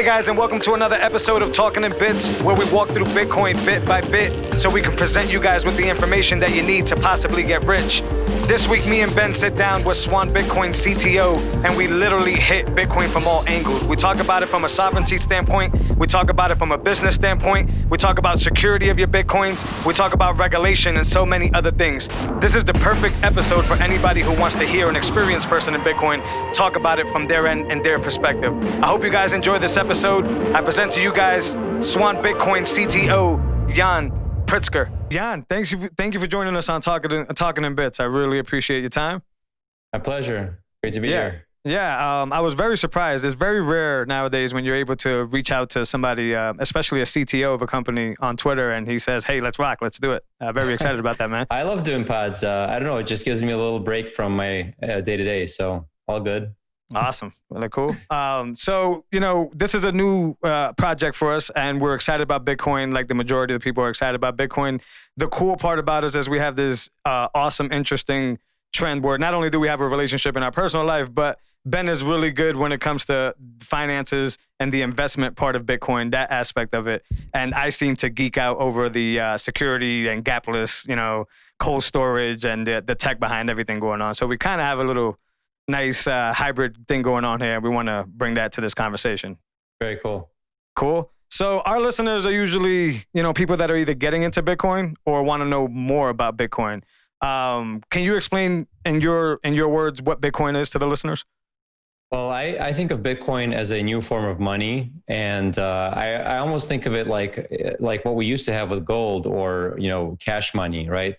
Hey guys, and welcome to another episode of Talking in Bits, where we walk through Bitcoin bit by bit so we can present you guys with the information that you need to possibly get rich. This week, me and Ben sit down with Swan Bitcoin CTO, and we literally hit Bitcoin from all angles. We talk about it from a sovereignty standpoint. We talk about it from a business standpoint. We talk about security of your Bitcoins. We talk about regulation and so many other things. This is the perfect episode for anybody who wants to hear an experienced person in Bitcoin talk about it from their end and their perspective. I hope you guys enjoy this episode. I present to you guys Swan Bitcoin CTO, Jan Pritzker. Jan, thank you for joining us on Talking in Bits. I really appreciate your time. My pleasure. Great to be here. Yeah, I was very surprised. It's very rare nowadays when you're able to reach out to somebody, especially a CTO of a company on Twitter, and he says, hey, let's rock, let's do it. Very excited about that, man. I love doing pods. I don't know, it just gives me a little break from my day-to-day, so all good. Awesome. Really cool. So, this is a new project for us, and we're excited about Bitcoin, like the majority of the people are excited about Bitcoin. The cool part about us is we have this awesome, interesting trend where not only do we have a relationship in our personal life, but Ben is really good when it comes to finances and the investment part of Bitcoin, that aspect of it. And I seem to geek out over the security and gapless, cold storage and the tech behind everything going on. So we kind of have a little nice hybrid thing going on here. We want to bring that to this conversation. Very cool. Cool. So our listeners are usually, people that are either getting into Bitcoin or want to know more about Bitcoin. Can you explain in your words what Bitcoin is to the listeners? Well, I think of Bitcoin as a new form of money, and I almost think of it like what we used to have with gold or cash money, right?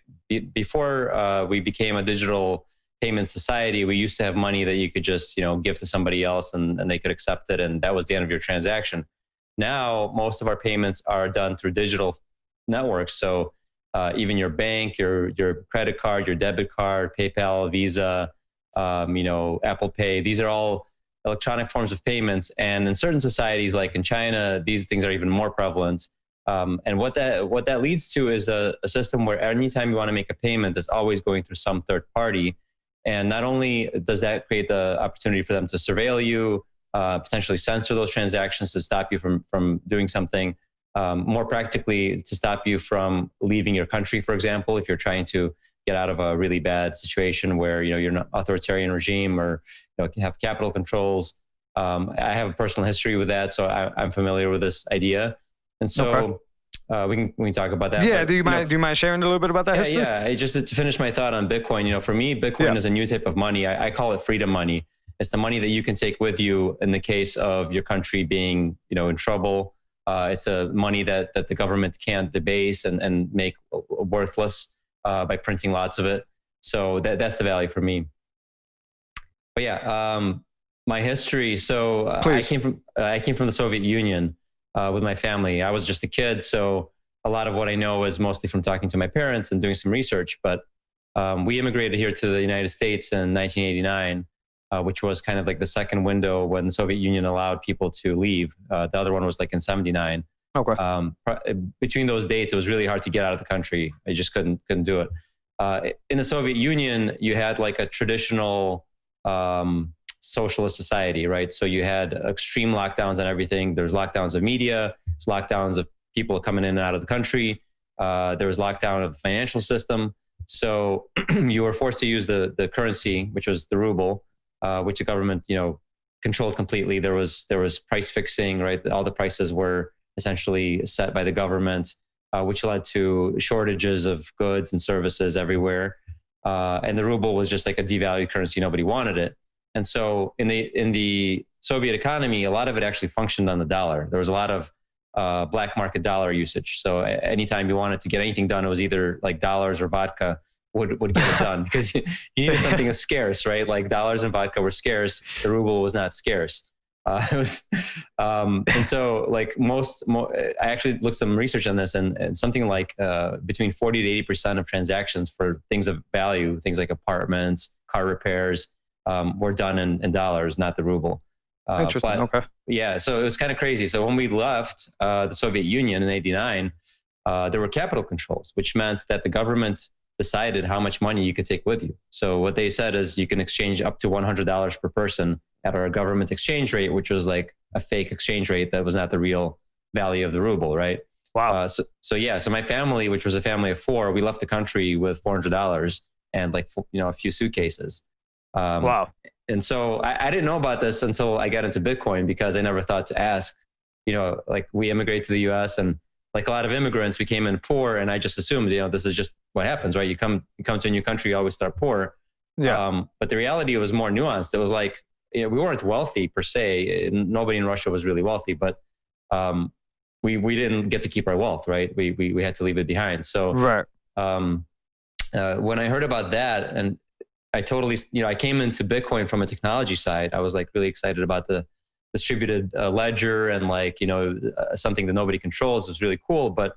Before we became a digital payment society, we used to have money that you could just give to somebody else and they could accept it, and that was the end of your transaction. Now most of our payments are done through digital networks, so even your bank, your credit card, your debit card, PayPal, Visa, Apple Pay, these are all electronic forms of payments. And in certain societies, like in China, these things are even more prevalent. And what that leads to is a system where anytime you want to make a payment, it's always going through some third party. And not only does that create the opportunity for them to surveil you, potentially censor those transactions to stop you from doing something, more practically to stop you from leaving your country, for example, if you're trying to get out of a really bad situation where you're in an authoritarian regime or have capital controls. I have a personal history with that, so I'm familiar with this idea, and so we can talk about that. Yeah, but, do you mind sharing a little bit about that history? Yeah. Just to finish my thought on Bitcoin, for me, Bitcoin is a new type of money. I call it freedom money. It's the money that you can take with you in the case of your country being in trouble. It's a money that the government can't debase and make worthless by printing lots of it. So that's the value for me. But yeah, my history. So I came from the Soviet Union with my family. I was just a kid, so a lot of what I know is mostly from talking to my parents and doing some research. But we immigrated here to the United States in 1989. Which was kind of like the second window when the Soviet Union allowed people to leave. The other one was like in 79. Okay. Between those dates, it was really hard to get out of the country. I just couldn't do it. In the Soviet Union, you had like a traditional socialist society, right? So you had extreme lockdowns on everything. There's lockdowns of media, there's lockdowns of people coming in and out of the country. There was lockdown of the financial system. So you were forced to use the currency, which was the ruble, which the government, controlled completely. There was price fixing, right? All the prices were essentially set by the government, which led to shortages of goods and services everywhere. And the ruble was just like a devalued currency. Nobody wanted it. And so in the Soviet economy, a lot of it actually functioned on the dollar. There was a lot of black market dollar usage. So anytime you wanted to get anything done, it was either like dollars or vodka would get it done because you needed something that's scarce, right? Like dollars and vodka were scarce. The ruble was not scarce. And so like I actually looked some research on this and something like between 40 to 80% of transactions for things of value, things like apartments, car repairs, were done in dollars, not the ruble. Interesting. Okay. Yeah. So it was kind of crazy. So when we left the Soviet Union in 89, there were capital controls, which meant that the government decided how much money you could take with you. So what they said is you can exchange up to $100 per person at our government exchange rate, which was like a fake exchange rate that was not the real value of the ruble, right? Wow. So my family, which was a family of 4, we left the country with $400 and like, a few suitcases. Wow. And so I didn't know about this until I got into Bitcoin, because I never thought to ask, like we immigrate to the US, and like a lot of immigrants, we came in poor, and I just assumed, this is just what happens, right? You come to a new country, you always start poor. Yeah. But the reality was more nuanced. It was like, we weren't wealthy per se. Nobody in Russia was really wealthy, but we didn't get to keep our wealth, right? We had to leave it behind. So right. When I heard about that, and I totally, I came into Bitcoin from a technology side. I was like really excited about the distributed ledger, and like, something that nobody controls. It was really cool. But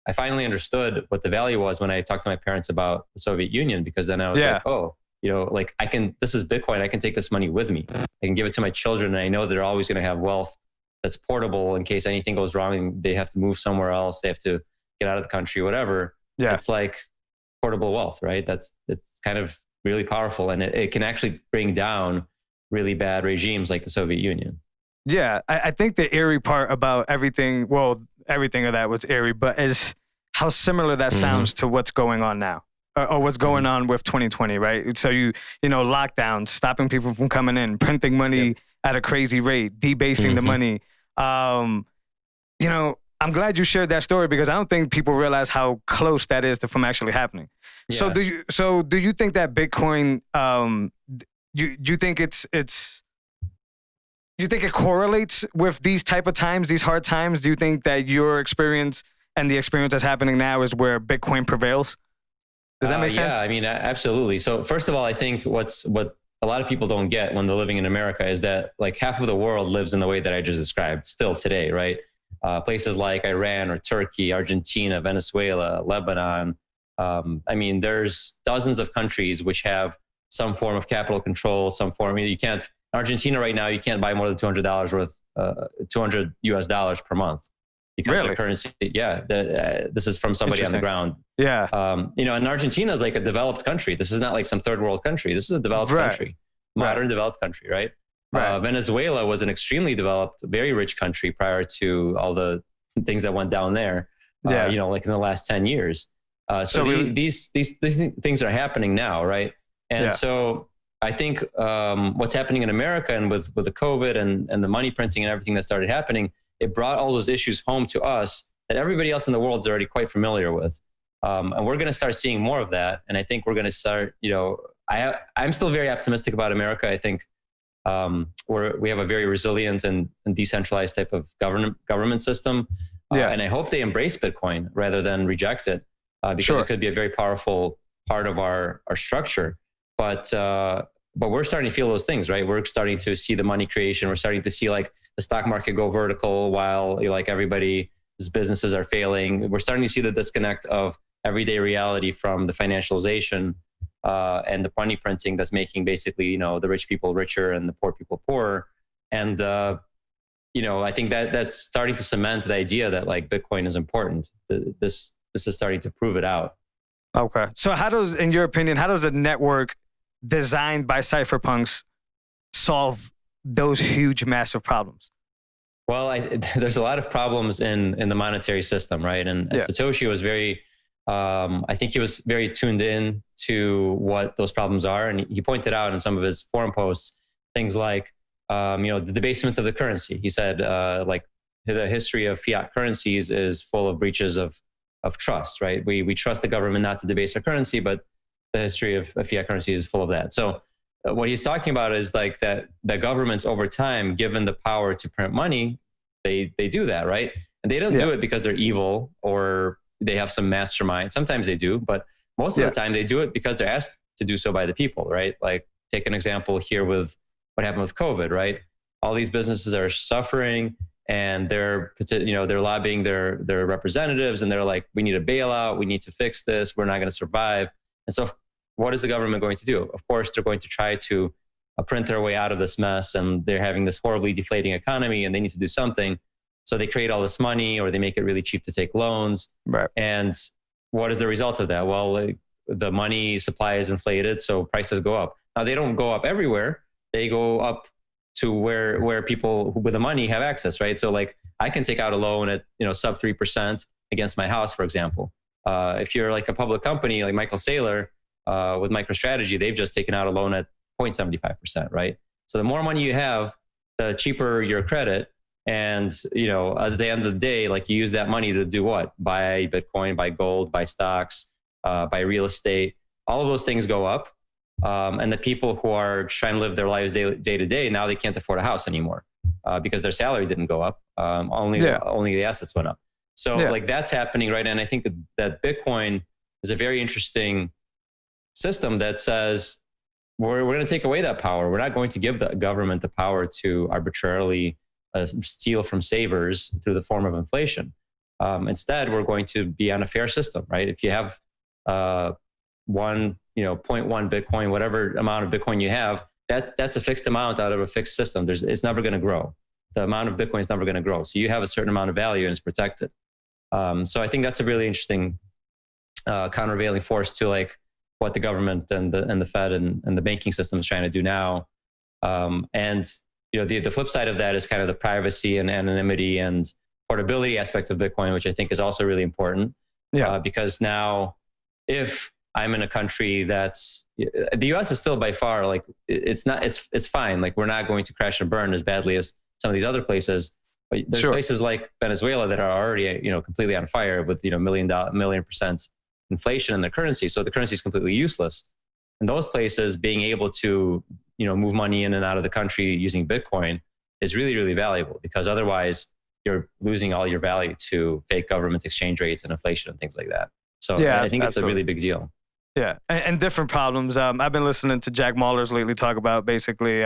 I finally understood what the value was when I talked to my parents about the Soviet Union, because then I was like, oh, like this is Bitcoin. I can take this money with me. I can give it to my children. And I know they're always going to have wealth that's portable in case anything goes wrong and they have to move somewhere else. They have to get out of the country, whatever. Yeah. It's like portable wealth, right? It's kind of really powerful, and it can actually bring down really bad regimes like the Soviet Union. Yeah. I think the eerie part about everything of that was eerie, but is how similar that sounds to what's going on now. Or what's going on with 2020, right? So lockdowns, stopping people from coming in, printing money at a crazy rate, debasing the money. I'm glad you shared that story, because I don't think people realize how close that is from actually happening. Yeah. So do you think that Bitcoin? You think you think it correlates with these type of times, these hard times? Do you think that your experience and the experience that's happening now is where Bitcoin prevails? Does that make sense? Yeah, I mean, absolutely. So first of all, I think what a lot of people don't get when they're living in America is that like half of the world lives in the way that I just described still today, right? Places like Iran or Turkey, Argentina, Venezuela, Lebanon. I mean, there's dozens of countries which have some form of capital control, some form. I mean, in Argentina right now, you can't buy more than $200 worth, $200 US per month. Because the currency, this is from somebody on the ground. Yeah. And Argentina is like a developed country. This is not like some third world country. This is a developed country, modern developed country, right? Venezuela was an extremely developed, very rich country prior to all the things that went down there. Like in the last 10 years. These things are happening now, right? And so I think what's happening in America, and with the COVID and the money printing and everything that started happening, it brought all those issues home to us that everybody else in the world is already quite familiar with. And we're going to start seeing more of that. And I think we're going to start, I'm still very optimistic about America. I think we have a very resilient and decentralized type of government system. And I hope they embrace Bitcoin rather than reject it, because it could be a very powerful part of our structure. But we're starting to feel those things, right? We're starting to see the money creation. We're starting to see like the stock market go vertical while like everybody's businesses are failing. We're starting to see the disconnect of everyday reality from the financialization and the money printing that's making basically, the rich people richer and the poor people poorer. And, I think that's starting to cement the idea that like Bitcoin is important. This is starting to prove it out. Okay. So in your opinion, how does a network designed by cypherpunks solve those huge, massive problems? Well, there's a lot of problems in the monetary system, right? And Satoshi was I think he was very tuned in to what those problems are. And he pointed out in some of his forum posts, things like, the debasement of the currency. He said, like the history of fiat currencies is full of breaches of trust, right? We trust the government not to debase our currency, but the history of fiat currency is full of that. So what he's talking about is like that the governments over time, given the power to print money, they do that, right? And they don't do it because they're evil or they have some mastermind. Sometimes they do, but most of the time they do it because they're asked to do so by the people, right? Like take an example here with what happened with COVID, right? All these businesses are suffering and they're lobbying their representatives and they're like, we need a bailout. We need to fix this. We're not going to survive. And so what is the government going to do? Of course, they're going to try to print their way out of this mess, and they're having this horribly deflating economy and they need to do something. So they create all this money or they make it really cheap to take loans. Right. And what is the result of that? Well, the money supply is inflated, so prices go up. Now, they don't go up everywhere. They go up to where people with the money have access, right? So like I can take out a loan at, sub 3% against my house, for example. If you're like a public company like Michael Saylor with MicroStrategy, they've just taken out a loan at 0.75%, right? So the more money you have, the cheaper your credit. And, at the end of the day, like you use that money to do what? Buy Bitcoin, buy gold, buy stocks, buy real estate. All of those things go up. And the people who are trying to live their lives day to day, now they can't afford a house anymore because their salary didn't go up. Only the assets went up. So like that's happening, right? And I think that Bitcoin is a very interesting system that says we're going to take away that power. We're not going to give the government the power to arbitrarily steal from savers through the form of inflation. Instead, we're going to be on a fair system, right? If you have 0.1 Bitcoin, whatever amount of Bitcoin you have, that's a fixed amount out of a fixed system. It's never going to grow. The amount of Bitcoin is never going to grow. So you have a certain amount of value and it's protected. So I think that's a really interesting countervailing force to like what the government and the Fed and the banking system is trying to do now. And the flip side of that is kind of the privacy and anonymity and portability aspect of Bitcoin, which I think is also really important. Because now if I'm in a country that's the US is still by far like it's fine. Like we're not going to crash and burn as badly as some of these other places. But there's places like Venezuela that are already completely on fire with million% inflation in their currency. So the currency is completely useless. In those places, being able to move money in and out of the country using Bitcoin is really, really valuable because otherwise you're losing all your value to fake government exchange rates and inflation and things like that. So I think it's a really big deal. Yeah, and different problems. I've been listening to Jack Mallers lately talk about basically,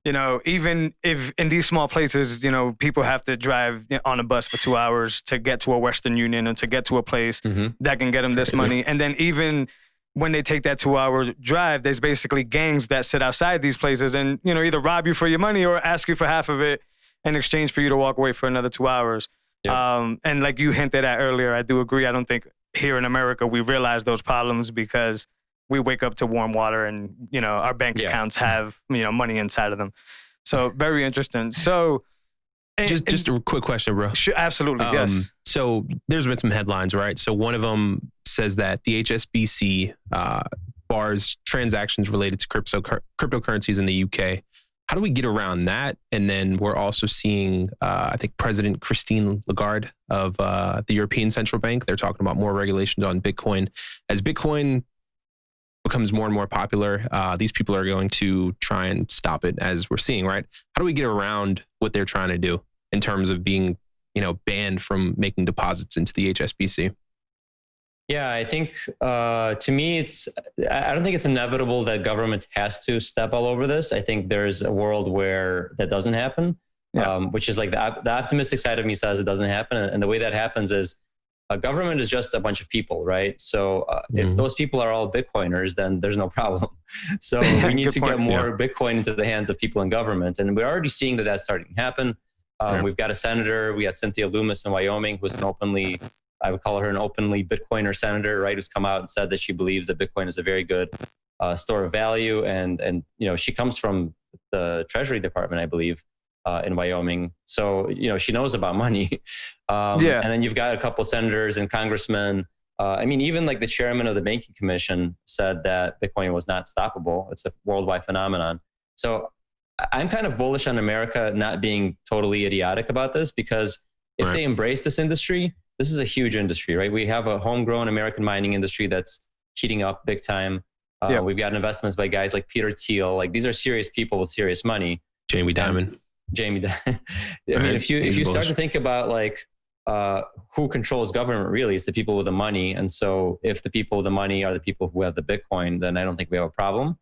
even if in these small places, people have to drive on a bus for 2 hours to get to a Western Union and to get to a place that can get them this money. And then even when they take that 2-hour drive, there's basically gangs that sit outside these places and, either rob you for your money or ask you for half of it in exchange for you to walk away for another 2 hours. And like you hinted at earlier, I do agree. I don't think here in America, we realize those problems because we wake up to warm water and, our bank accounts have, money inside of them. So very interesting. So just a quick question, bro. Sure, absolutely. Yes. So there's been some headlines, right? So one of them says that the HSBC bars transactions related to cryptocurrencies in the UK. How do we get around that? And then we're also seeing, I think President Christine Lagarde of the European Central Bank, they're talking about more regulations on Bitcoin. As Bitcoin becomes more and more popular, these people are going to try and stop it, as we're seeing, right? How do we get around what they're trying to do in terms of being, banned from making deposits into the HSBC? Yeah, I think to me, I don't think it's inevitable that government has to step all over this. I think there's a world where that doesn't happen, which is like the optimistic side of me says it doesn't happen. And the way that happens is a government is just a bunch of people, right? So if those people are all Bitcoiners, then there's no problem. So we need to get more Bitcoin into the hands of people in government. And we're already seeing that that's starting to happen. We've got a senator, we got Cynthia Lummis in Wyoming, who's I would call her an openly Bitcoiner senator, right? Who's come out and said that she believes that Bitcoin is a very good store of value. And she comes from the Treasury Department, I believe, in Wyoming. So, she knows about money. And then you've got a couple senators and congressmen. Even like the chairman of the Banking Commission said that Bitcoin was not stoppable. It's a worldwide phenomenon. So I'm kind of bullish on America not being totally idiotic about this, because if they embrace this industry, this is a huge industry, right? We have a homegrown American mining industry that's heating up big time. We've got investments by guys like Peter Thiel. Like these are serious people with serious money. Jamie Dimon. If you start to think about like who controls government, really, it's the people with the money. And so if the people with the money are the people who have the Bitcoin, then I don't think we have a problem.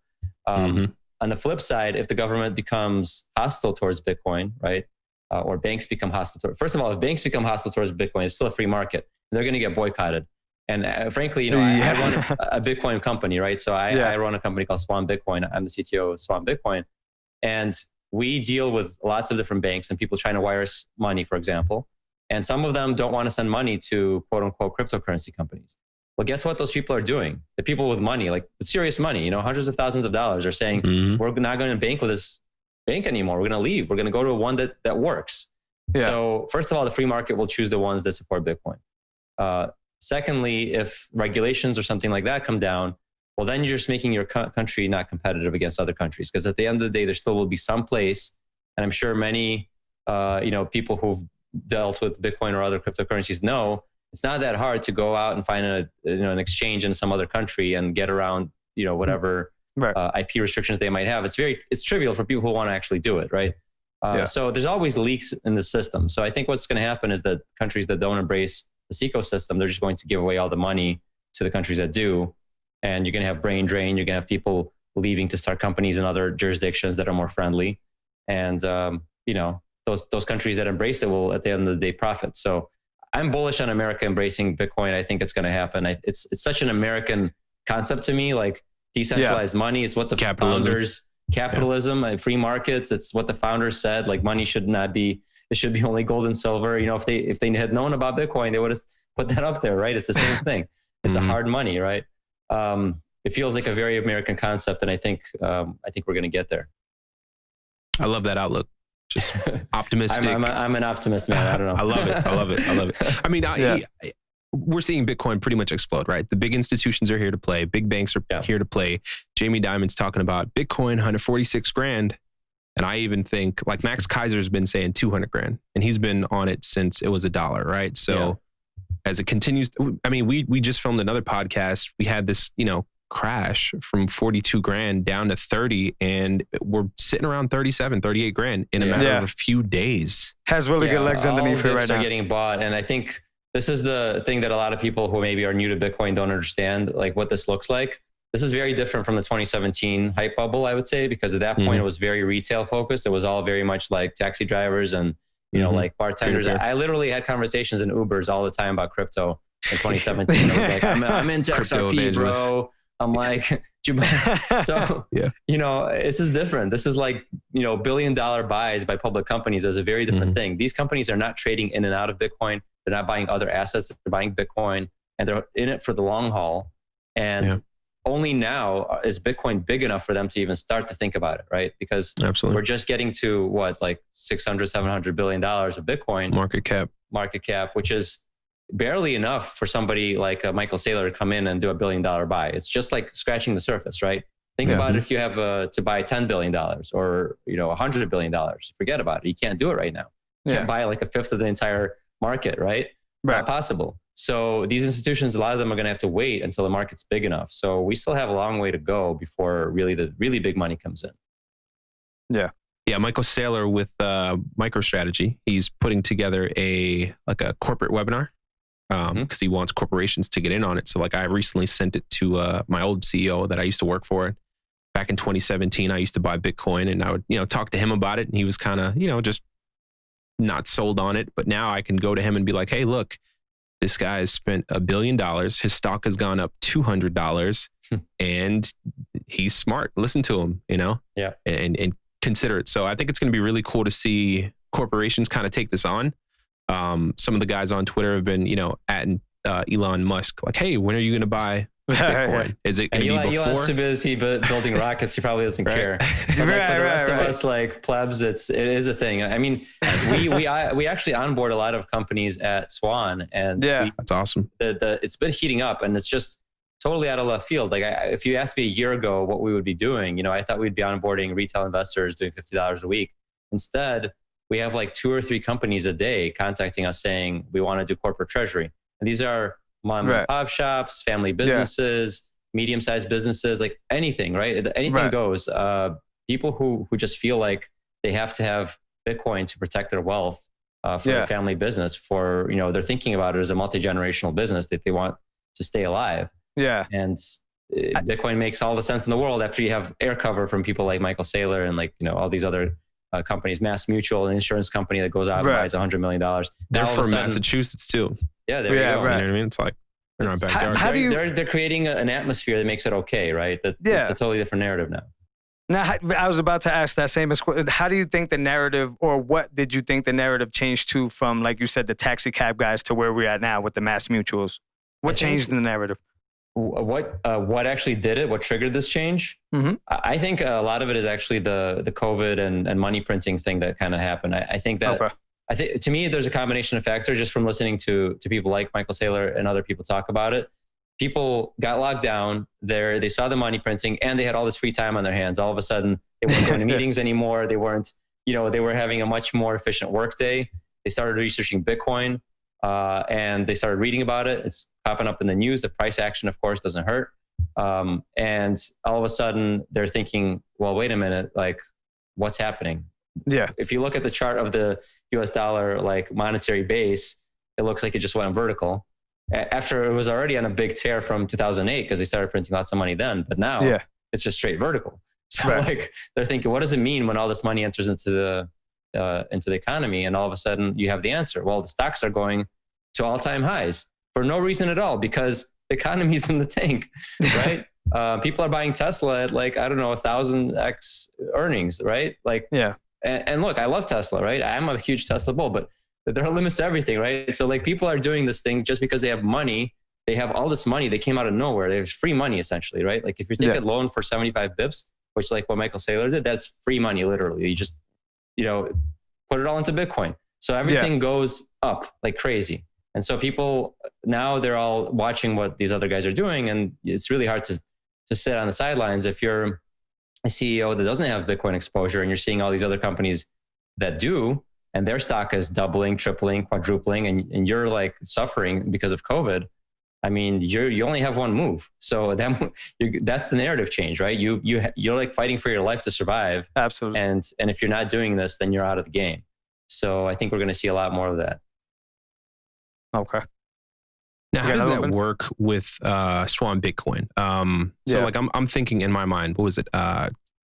On the flip side, if the government becomes hostile towards Bitcoin, right? Or banks become hostile. First of all, if banks become hostile towards Bitcoin, it's still a free market. They're going to get boycotted. And frankly, I run a Bitcoin company, right? So I run a company called Swan Bitcoin. I'm the CTO of Swan Bitcoin. And we deal with lots of different banks and people trying to wire us money, for example. And some of them don't want to send money to quote unquote cryptocurrency companies. Well, guess what those people are doing? The people with money, like with serious money, hundreds of thousands of dollars, are saying, we're not going to bank with this bank anymore. We're going to leave. We're going to go to one that works. Yeah. So first of all, the free market will choose the ones that support Bitcoin. Secondly, if regulations or something like that come down, well, then you're just making your country not competitive against other countries. Because at the end of the day, there still will be some place, and I'm sure many, people who've dealt with Bitcoin or other cryptocurrencies know it's not that hard to go out and find an exchange in some other country and get around, whatever IP restrictions they might have. It's trivial for people who want to actually do it, right? So there's always leaks in the system. So I think what's going to happen is that countries that don't embrace this ecosystem, they're just going to give away all the money to the countries that do. And you're going to have brain drain. You're going to have people leaving to start companies in other jurisdictions that are more friendly. And, those countries that embrace it will, at the end of the day, profit. So I'm bullish on America embracing Bitcoin. I think it's going to happen. It's such an American concept to me, like decentralized money. It's what the founders, capitalism, free markets. It's what the founders said, like money should not be, it should be only gold and silver. If they had known about Bitcoin, they would have put that up there, right? It's the same thing. It's a hard money, right? It feels like a very American concept. And I think we're going to get there. I love that outlook. Just optimistic. I'm an optimist, man. I don't know. I love it. I mean, we're seeing Bitcoin pretty much explode, right? The big institutions are here to play. Big banks are here to play. Jamie Dimon's talking about Bitcoin, 146 grand. And I even think like Max Kaiser's been saying 200 grand and he's been on it since it was $1, right? So as it continues, I mean, we just filmed another podcast. We had this, crash from 42 grand down to 30 and we're sitting around 37, 38 grand in a matter of a few days. Has really good legs underneath it right now. Are getting bought. And I think this is the thing that a lot of people who maybe are new to Bitcoin don't understand, like what this looks like. This is very different from the 2017 hype bubble, I would say, because at that point it was very retail focused. It was all very much like taxi drivers and, like bartenders. I literally had conversations in Ubers all the time about crypto in 2017. I was like, I'm into XRP, bro. I'm like, so, this is different. This is like, $1 billion buys by public companies is a very different thing. These companies are not trading in and out of Bitcoin. They're not buying other assets. They're buying Bitcoin and they're in it for the long haul. And only now is Bitcoin big enough for them to even start to think about it, right? Because we're just getting to like $600-700 billion of Bitcoin market cap, which is barely enough for somebody like Michael Saylor to come in and do $1 billion buy. It's just like scratching the surface, right? Think about it if you have to buy $10 billion or, $100 billion. Forget about it. You can't do it right now. You can't buy like a fifth of the entire market, right? Not possible. So these institutions, a lot of them are going to have to wait until the market's big enough. So we still have a long way to go before the really big money comes in. Yeah, Michael Saylor with MicroStrategy, he's putting together a corporate webinar because he wants corporations to get in on it. So like I recently sent it to my old CEO that I used to work for. Back in 2017, I used to buy Bitcoin and I would, talk to him about it. And he was kind of, just not sold on it. But now I can go to him and be like, hey, look, this guy has spent $1 billion. His stock has gone up $200 and he's smart. Listen to him, and consider it. So I think it's going to be really cool to see corporations kind of take this on. Some of the guys on Twitter have been, at Elon Musk, like, hey, when are you going to buy Bitcoin? Is it going to be before? Elon's too busy building rockets. He probably doesn't care. But like for the rest of us, like plebs, it is a thing. I mean, we actually onboard a lot of companies at Swan, and that's awesome. It's been heating up, and it's just totally out of left field. Like if you asked me a year ago what we would be doing, I thought we'd be onboarding retail investors doing $50 a week. Instead, we have like 2 or 3 companies a day contacting us saying we want to do corporate treasury, and these are mom and pop shops, family businesses, medium-sized businesses, like anything, right? Anything goes. People who just feel like they have to have Bitcoin to protect their wealth for their family business. For they're thinking about it as a multi-generational business that they want to stay alive. Yeah, and Bitcoin makes all the sense in the world after you have air cover from people like Michael Saylor and like all these other companies, Mass Mutual, an insurance company that goes out and buys $100 million. They're from Massachusetts too. Yeah, there you go. You know what I mean? It's like in our backyard. How do you? They're creating an atmosphere that makes it okay, right? It's a totally different narrative now. Now, I was about to ask that same question. How do you think the narrative, or what did you think the narrative changed to from, like you said, the taxi cab guys to where we're at now with the Mass Mutuals? What changed in the narrative? What actually did it? What triggered this change? Mm-hmm. I think a lot of it is actually the COVID and money printing thing that kind of happened. I think that, Okay. I think to me, there's a combination of factors just from listening to people like Michael Saylor and other people talk about it. People got locked down there. They saw the money printing and they had all this free time on their hands. All of a sudden they weren't going to meetings anymore. They weren't, they were having a much more efficient workday. They started researching Bitcoin and they started reading about it. It's popping up in the news. The price action, of course, doesn't hurt. And all of a sudden they're thinking, well, wait a minute, like what's happening? Yeah. If you look at the chart of the US dollar, like monetary base, it looks like it just went vertical after it was already on a big tear from 2008 because they started printing lots of money then, but now it's just straight vertical. So like they're thinking, what does it mean when all this money enters into the economy? And all of a sudden you have the answer. Well, the stocks are going to all-time highs for no reason at all because the economy's in the tank, right? People are buying Tesla at like, I don't know, 1,000x earnings, right? Like, and look, I love Tesla, right? I'm a huge Tesla bull, but there are limits to everything, right? So like people are doing this thing just because they have money. They have all this money. They came out of nowhere. There's free money essentially, right? Like if you take a loan for 75 bips, which like what Michael Saylor did, that's free money, literally. You just, put it all into Bitcoin. So everything goes up like crazy. And so people now they're all watching what these other guys are doing. And it's really hard to sit on the sidelines. If you're a CEO that doesn't have Bitcoin exposure and you're seeing all these other companies that do, and their stock is doubling, tripling, quadrupling, and you're like suffering because of COVID. I mean, you only have one move. So that's the narrative change, right? You're like fighting for your life to survive. Absolutely. And if you're not doing this, then you're out of the game. So I think we're going to see a lot more of that. Okay. Now, how does that work with Swan Bitcoin? So like I'm thinking in my mind, what was it?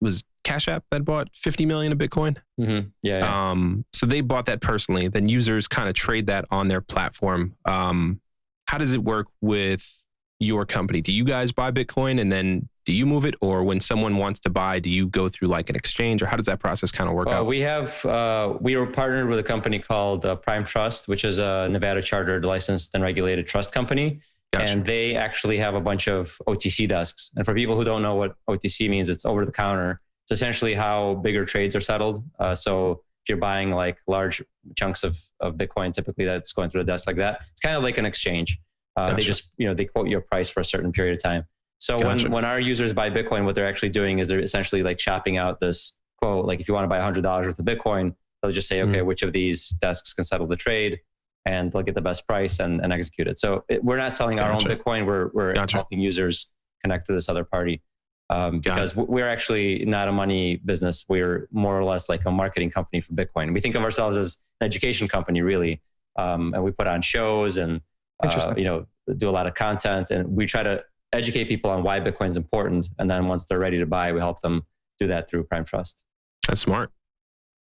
Was Cash App that bought 50 million of Bitcoin? Mm-hmm. Yeah. So they bought that personally. Then users kind of trade that on their platform. How does it work with your company? Do you guys buy Bitcoin and then do you move it? Or when someone wants to buy, do you go through like an exchange, or how does that process kind of work out? We were partnered with a company called Prime Trust, which is a Nevada chartered, licensed and regulated trust company. Gotcha. And they actually have a bunch of OTC desks. And for people who don't know what OTC means, it's over the counter. It's essentially how bigger trades are settled. So if you're buying like large chunks of Bitcoin, typically that's going through a desk like that. It's kind of like an exchange. Gotcha. They just, they quote you a price for a certain period of time. So gotcha. when our users buy Bitcoin, what they're actually doing is they're essentially like chopping out this quote. Like if you want to buy $100 worth of Bitcoin, they'll just say, okay, which of these desks can settle the trade? And they'll get the best price and execute it. So we're not selling our own Bitcoin. We're helping users connect to this other party because we're actually not a money business. We're more or less like a marketing company for Bitcoin. We think of ourselves as an education company, really. And we put on shows and, do a lot of content. And we try to educate people on why Bitcoin is important. And then once they're ready to buy, we help them do that through Prime Trust. That's smart.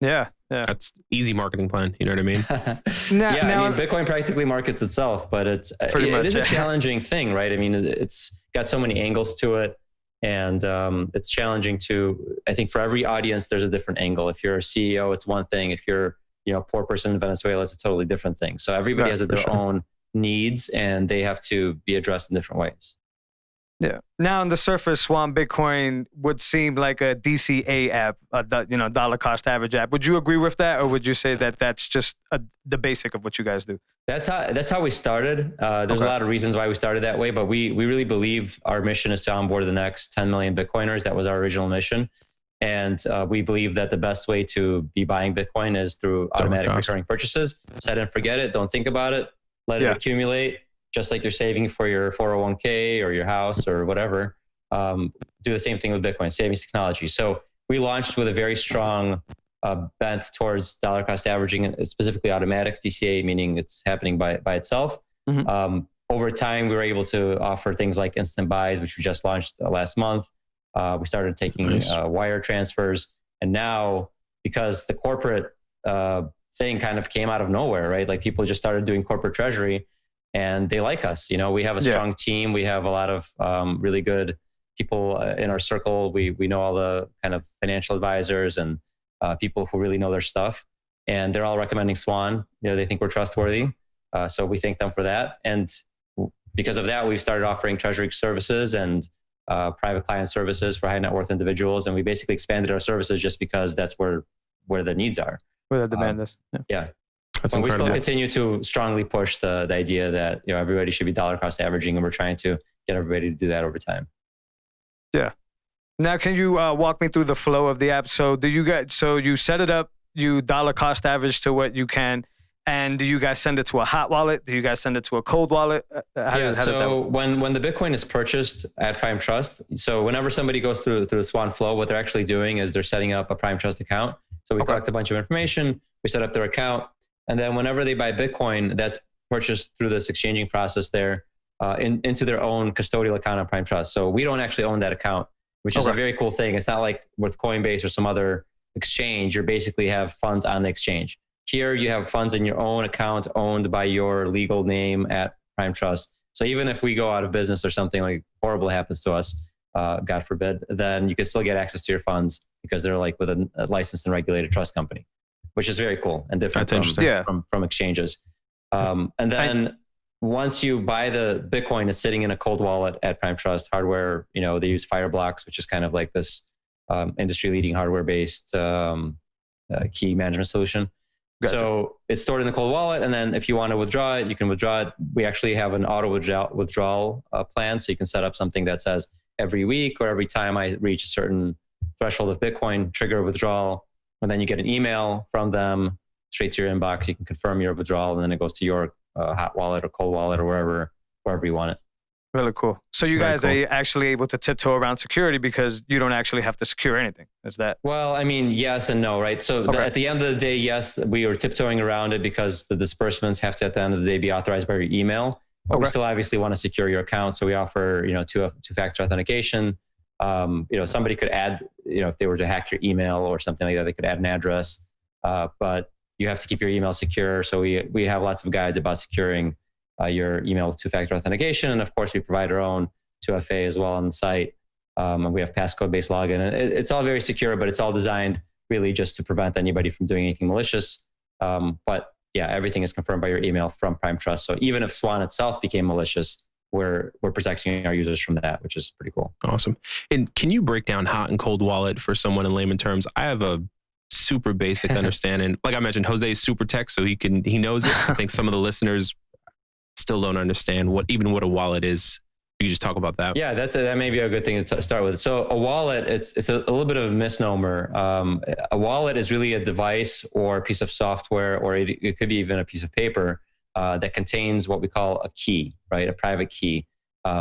Yeah. That's easy marketing plan. You know what I mean? I mean, Bitcoin practically markets itself, but it is a challenging thing, right? I mean, it's got so many angles to it, and it's challenging I think for every audience, there's a different angle. If you're a CEO, it's one thing. If you're, a poor person in Venezuela, it's a totally different thing. So everybody has their own needs, and they have to be addressed in different ways. Yeah. Now, on the surface, Swan Bitcoin would seem like a DCA app, dollar cost average app. Would you agree with that, or would you say that that's just the basic of what you guys do? That's how we started. There's a lot of reasons why we started that way, but we really believe our mission is to onboard the next 10 million Bitcoiners. That was our original mission. And we believe that the best way to be buying Bitcoin is through automatic recurring purchases. Set and forget it. Don't think about it. Let it accumulate. Just like you're saving for your 401k or your house or whatever, do the same thing with Bitcoin, savings technology. So we launched with a very strong bent towards dollar cost averaging, specifically automatic DCA, meaning it's happening by itself. Mm-hmm. Over time, we were able to offer things like instant buys, which we just launched last month. We started taking wire transfers. And now, because the corporate thing kind of came out of nowhere, right? Like people just started doing corporate treasury. And they like us. We have a strong team. We have a lot of really good people in our circle. We know all the kind of financial advisors and people who really know their stuff. And they're all recommending Swan. They think we're trustworthy. So we thank them for that. And because of that, we've started offering treasury services and private client services for high net worth individuals. And we basically expanded our services just because that's where the needs are. Where the demand is. Yeah. That's but we incredible. still continue to strongly push the idea that, everybody should be dollar cost averaging, and we're trying to get everybody to do that over time. Yeah. Now, can you walk me through the flow of the app? So you set it up, you dollar cost average to what you can, and do you guys send it to a hot wallet? Do you guys send it to a cold wallet? So when the Bitcoin is purchased at Prime Trust, so whenever somebody goes through the Swan flow, what they're actually doing is they're setting up a Prime Trust account. So we collect a bunch of information, we set up their account, and then whenever they buy Bitcoin, that's purchased through this exchanging process there into their own custodial account on Prime Trust. So we don't actually own that account, which is a very cool thing. It's not like with Coinbase or some other exchange, you basically have funds on the exchange. Here you have funds in your own account owned by your legal name at Prime Trust. So even if we go out of business or something like horrible happens to us, God forbid, then you can still get access to your funds because they're like with a licensed and regulated trust company, which is very cool and different from exchanges. And then once you buy the Bitcoin, it's sitting in a cold wallet at Prime Trust hardware. They use Fireblocks, which is kind of like this industry leading hardware based key management solution. Gotcha. So it's stored in the cold wallet. And then if you want to withdraw it, you can withdraw it. We actually have an auto withdrawal plan. So you can set up something that says every week or every time I reach a certain threshold of Bitcoin, trigger a withdrawal. And then you get an email from them straight to your inbox. You can confirm your withdrawal, and then it goes to your hot wallet or cold wallet or wherever you want it. Really cool. So you guys are actually able to tiptoe around security because you don't actually have to secure anything. Is that? Well, I mean, yes and no, right? So at the end of the day, yes, we are tiptoeing around it because the disbursements have to, at the end of the day, be authorized by your email. But we still obviously want to secure your account. So we offer, two-factor authentication. Somebody could add, if they were to hack your email or something like that, they could add an address. But you have to keep your email secure. So we have lots of guides about securing your email with two-factor authentication. And of course, we provide our own 2FA as well on the site. And we have passcode-based login. And it's all very secure, but it's all designed really just to prevent anybody from doing anything malicious. But yeah, everything is confirmed by your email from Prime Trust. So even if Swan itself became malicious, we're protecting our users from that, which is pretty cool. Awesome. And can you break down hot and cold wallet for someone in layman terms? I have a super basic understanding. Like I mentioned, Jose is super tech, so he knows it. I think some of the listeners still don't understand what a wallet is. You just talk about that. Yeah, that may be a good thing to start with. So a wallet, it's a little bit of a misnomer. A wallet is really a device or a piece of software, or it could be even a piece of paper that contains what we call a key, right? A private key.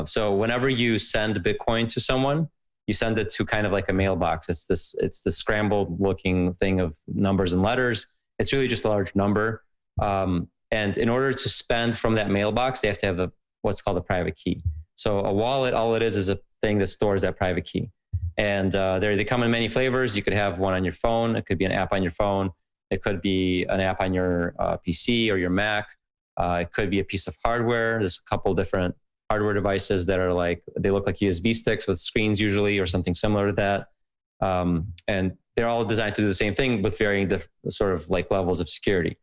So whenever you send Bitcoin to someone, you send it to kind of like a mailbox. It's the scrambled looking thing of numbers and letters. It's really just a large number. And in order to spend from that mailbox, they have to have what's called a private key. So a wallet, all it is a thing that stores that private key. And they come in many flavors. You could have one on your phone. It could be an app on your phone. It could be an app on your PC or your Mac. It could be a piece of hardware. There's a couple different hardware devices that are they look like USB sticks with screens usually, or something similar to that. And they're all designed to do the same thing with varying sort of like levels of security.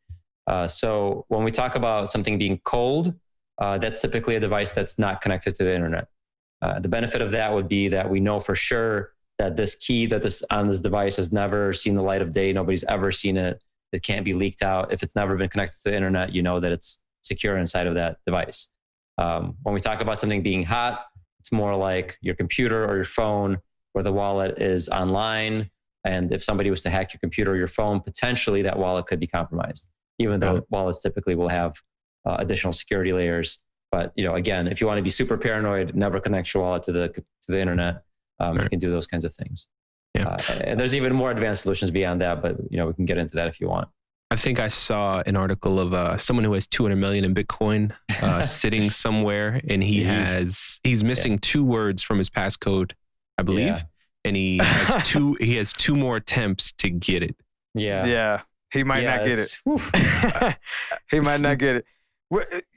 So when we talk about something being cold, that's typically a device that's not connected to the internet. The benefit of that would be that we know for sure that this key on this device has never seen the light of day. Nobody's ever seen it. It can't be leaked out. If it's never been connected to the internet, you know that it's secure inside of that device. When we talk about something being hot, it's more like your computer or your phone, where the wallet is online. And if somebody was to hack your computer or your phone, potentially that wallet could be compromised, even though wallets typically will have additional security layers. But again, if you want to be super paranoid, never connect your wallet to the internet. You can do those kinds of things. Yeah. And there's even more advanced solutions beyond that, but we can get into that if you want. I think I saw an article of someone who has 200 million in Bitcoin sitting somewhere, and he's missing 2 words from his passcode, I believe, and he has 2 more attempts to get it. Yeah. He might not get it. He might not get it.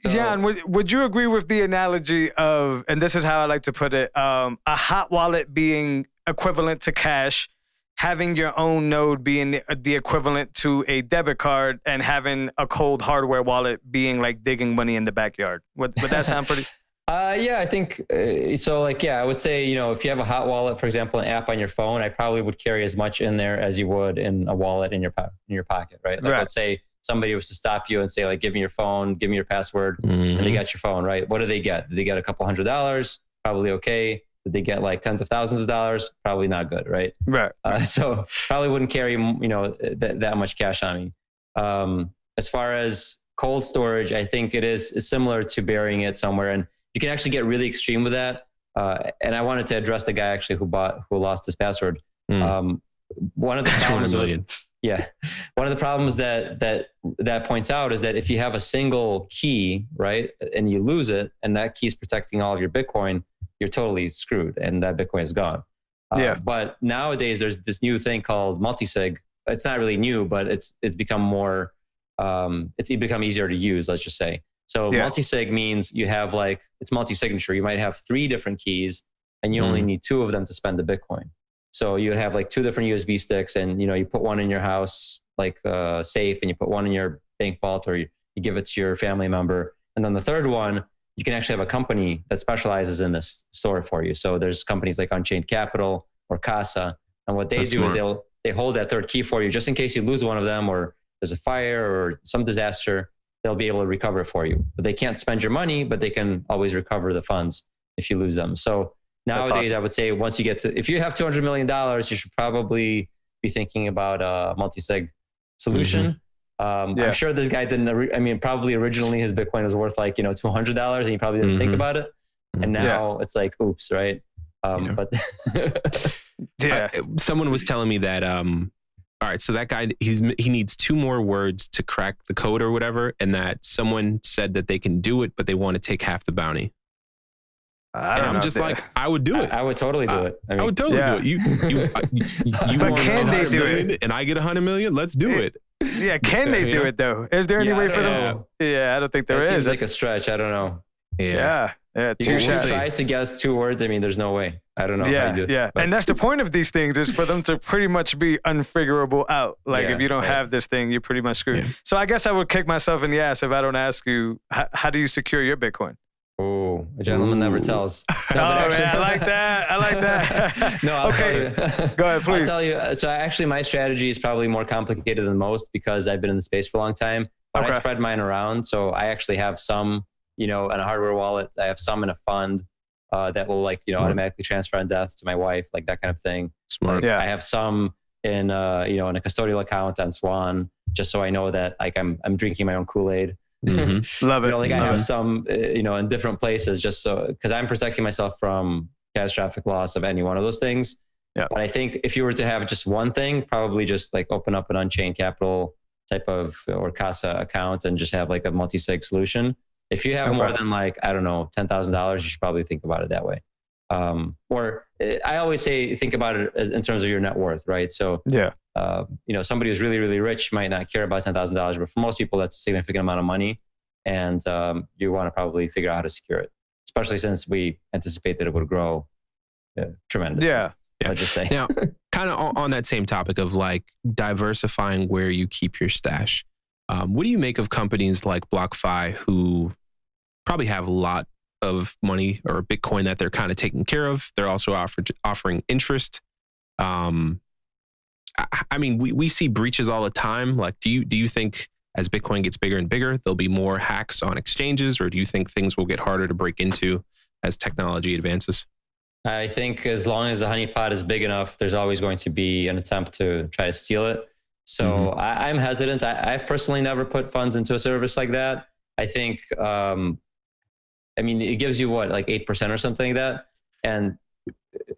Jan, would you agree with the analogy of, and this is how I like to put it, a hot wallet being equivalent to cash, having your own node being the equivalent to a debit card, and having a cold hardware wallet being like digging money in the backyard? Would that sound pretty? Yeah, I think so. Like, yeah, I would say, if you have a hot wallet, for example, an app on your phone, I probably would carry as much in there as you would in a wallet in your pocket, right? Like, let's say somebody was to stop you and say, like, give me your phone, give me your password, and they got your phone, right? What do they get? Did they get a couple $100? Probably okay. Did they get like tens of thousands of dollars? Probably not good, right? Right. So probably wouldn't carry, that much cash on me. As far as cold storage, I think it is similar to burying it somewhere, and you can actually get really extreme with that. And I wanted to address the guy actually who lost his password. One of the problems one of the problems that points out is that if you have a single key, right, and you lose it, and that key is protecting all of your Bitcoin, you're totally screwed, and that Bitcoin is gone. But nowadays there's this new thing called multisig. It's not really new, but it's become more, it's become easier to use, let's just say. So multisig means you have it's multi-signature. You might have 3 different keys and you only need 2 of them to spend the Bitcoin. So you would have 2 different USB sticks, and you put one in your house, safe, and you put one in your bank vault, or you give it to your family member. And then the third one, you can actually have a company that specializes in this store for you. So there's companies like Unchained Capital or Casa. And what they do is they hold that third key for you just in case you lose one of them, or there's a fire or some disaster. They'll be able to recover it for you. But they can't spend your money, but they can always recover the funds if you lose them. So nowadays, I would say once you get to, if you have $200 million, you should probably be thinking about a multi-sig solution. I'm sure this guy probably originally his Bitcoin was worth $200, and he probably didn't think about it. And now it's like, oops, right? But someone was telling me that, all right, so that guy, he needs 2 more words to crack the code or whatever, and that someone said that they can do it, but they want to take half the bounty. I'm just like, I would do it. I would totally do it. I would totally do it. You but can they do it? And I get 100 million? Let's do it. Yeah, can they do it though? Is there any way for them to? Yeah, I don't think there is. It seems like a stretch. I don't know. Yeah. Two tries to guess 2 words. I mean, there's no way. I don't know how you do this. And that's the point of these things, is for them to pretty much be unfigurable out. If you don't have this thing, you're pretty much screwed. So I guess I would kick myself in the ass if I don't ask you, how do you secure your Bitcoin? Oh, a gentleman never tells. Man, I like that. No, I'll tell you. Go ahead, please. I'll tell you. So actually, my strategy is probably more complicated than most because I've been in the space for a long time. But I spread mine around. So I actually have some, in a hardware wallet. I have some in a fund that will automatically transfer on death to my wife, like that kind of thing. Smart. I have some in in a custodial account on Swan, just so I know that I'm drinking my own Kool-Aid. Love it. I have some, in different places, just so, because I'm protecting myself from catastrophic loss of any one of those things. Yeah. But I think if you were to have just one thing, probably just open up an Unchained Capital type of or Casa account and just have a multi-sig solution. If you have more than I don't know, $10,000, you should probably think about it that way. Or I always say, think about it in terms of your net worth, right? So, somebody who's really, really rich might not care about $10,000, but for most people, that's a significant amount of money. And you want to probably figure out how to secure it, especially since we anticipate that it would grow tremendously. Let's just say. Now, kind of on that same topic of diversifying where you keep your stash. What do you make of companies like BlockFi, who probably have a lot of money or Bitcoin that they're kind of taking care of? They're also offering interest. We see breaches all the time. Do you think as Bitcoin gets bigger and bigger, there'll be more hacks on exchanges, or do you think things will get harder to break into as technology advances? I think as long as the honeypot is big enough, there's always going to be an attempt to try to steal it. So I'm hesitant. I've personally never put funds into a service like that. I think, it gives you 8% or something like that. And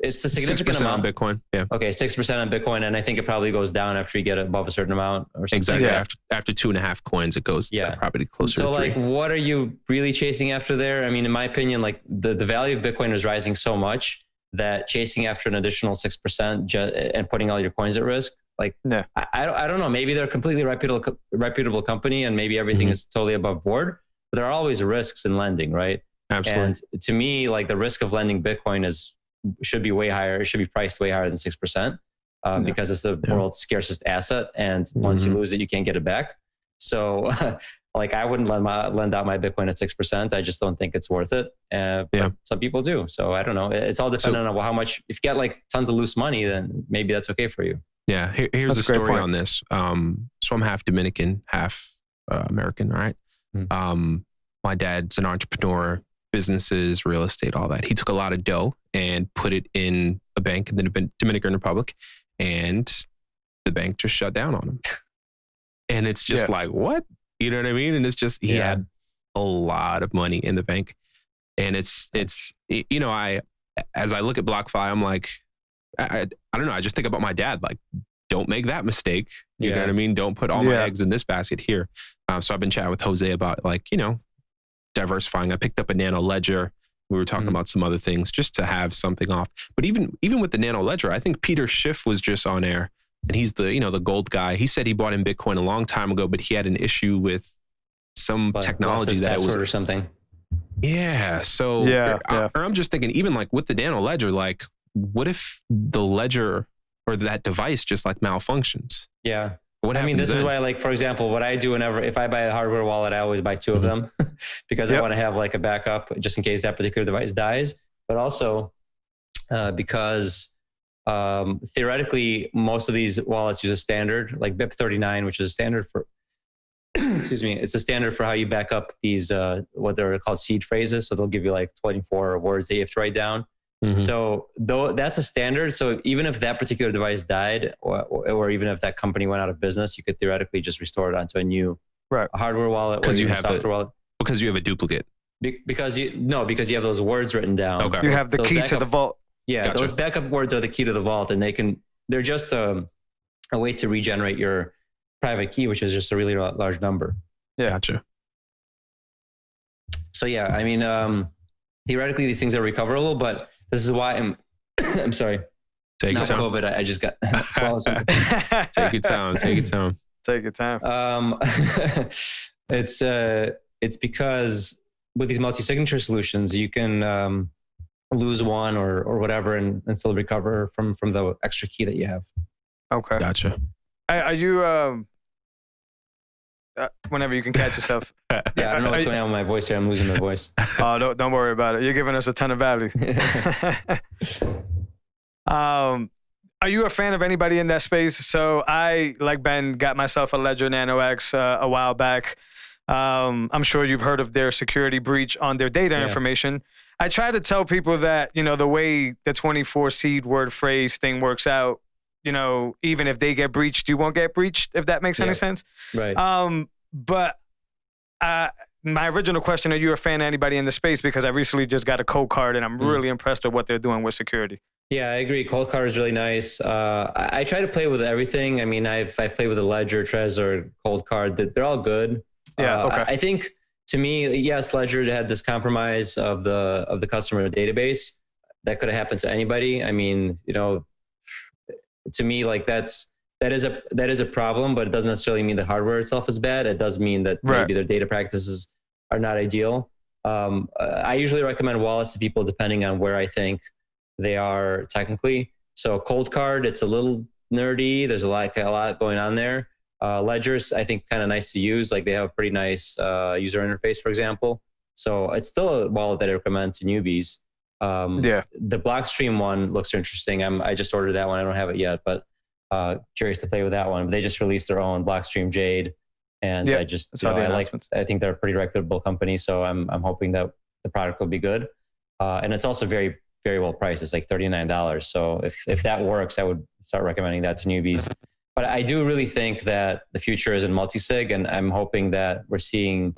it's a significant amount on Bitcoin. Yeah. Okay. 6% on Bitcoin. And I think it probably goes down after you get above a certain amount or something. Exactly. After 2.5 coins, it goes probably closer to 3. So what are you really chasing after there? In my opinion, the value of Bitcoin is rising so much that chasing after an additional 6% and putting all your coins at risk, I don't know. Maybe they're a completely reputable company and maybe everything is totally above board, but there are always risks in lending, right? Absolutely. And to me, the risk of lending Bitcoin should be way higher. It should be priced way higher than 6% because it's the world's scarcest asset. And once you lose it, you can't get it back. So like I wouldn't lend out my Bitcoin at 6%. I just don't think it's worth it. But some people do. So I don't know. It's all dependent on how much, if you get like tons of loose money, then maybe that's okay for you. Yeah. Here's a story on this. So I'm half Dominican, half American, right? My dad's an entrepreneur, businesses, real estate, all that. He took a lot of dough and put it in a bank in the Dominican Republic, and the bank just shut down on him. And it's just like, what? You know what I mean? And it's just, he had a lot of money in the bank. And it's, you know, as I look at BlockFi, I'm like, I don't know. I just think about my dad, like, don't make that mistake. You know what I mean? Don't put all my eggs in this basket here. So I've been chatting with Jose about, like, you know, diversifying. I picked up a Nano Ledger. We were talking about some other things just to have something off. But even with the Nano Ledger, I think Peter Schiff was just on air, and he's the, you know, the gold guy. He said he bought in Bitcoin a long time ago, but he had an issue with some technology that it was or something. Yeah. So or I'm just thinking, even like with the Nano Ledger, like, what if the ledger or that device just like malfunctions? Yeah. What I mean, this is why, like, for example, what I do if I buy a hardware wallet, I always buy two of them because I want to have like a backup just in case that particular device dies. But also because theoretically, most of these wallets use a standard like BIP39, which is a standard for, excuse me, it's a standard for how you back up these, what they're called seed phrases. So they'll give you like 24 words that you have to write down. So though that's a standard. So even if that particular device died or even if that company went out of business, you could theoretically just restore it onto a new hardware wallet or you have a software wallet. Because you have a duplicate. Because you have those words written down. Okay. You have the key to the vault. Yeah. Those backup words are the key to the vault, and they're just a way to regenerate your private key, which is just a really large number. Yeah. Gotcha. So yeah, I mean, theoretically these things are recoverable, but this is why I'm sorry. Take your time. COVID, I just got swallowed something. Take your time. Take your time. Take your time. It's because with these multi-signature solutions, you can lose one or whatever and still recover from the extra key that you have. Okay. Gotcha. Are you whenever you can catch yourself? Yeah, I don't know what's going on with my voice here. I'm losing my voice. Oh, don't worry about it. You're giving us a ton of value. Are you a fan of anybody in that space? So I, like Ben, got myself a Ledger Nano X a while back. I'm sure you've heard of their security breach on their data information. I try to tell people that, you know, the way the 24 seed word phrase thing works out, you know, even if they get breached, you won't get breached, if that makes any sense. Right. But my original question, are you a fan of anybody in the space? Because I recently just got a Cold Card and I'm really impressed with what they're doing with security. Yeah, I agree. Cold Card is really nice. I try to play with everything. I mean, I've played with the Ledger, Trezor, Cold Card. They're all good. Yeah. Okay. I think to me, yes, Ledger had this compromise of the customer database that could have happened to anybody. I mean, you know, to me, like that is a problem, but it doesn't necessarily mean the hardware itself is bad. It does mean that maybe their data practices are not ideal. I usually recommend wallets to people depending on where I think they are technically. So Cold Card, it's a little nerdy. There's a lot going on there. Ledgers, I think, kind of nice to use. Like they have a pretty nice user interface, for example. So it's still a wallet that I recommend to newbies. The Blockstream one looks interesting. I just ordered that one. I don't have it yet, but curious to play with that one. But they just released their own Blockstream Jade, and I think they're a pretty reputable company. So I'm hoping that the product will be good. And it's also very, very well priced. It's like $39. So if that works, I would start recommending that to newbies. But I do really think that the future is in multi-sig, and I'm hoping that we're starting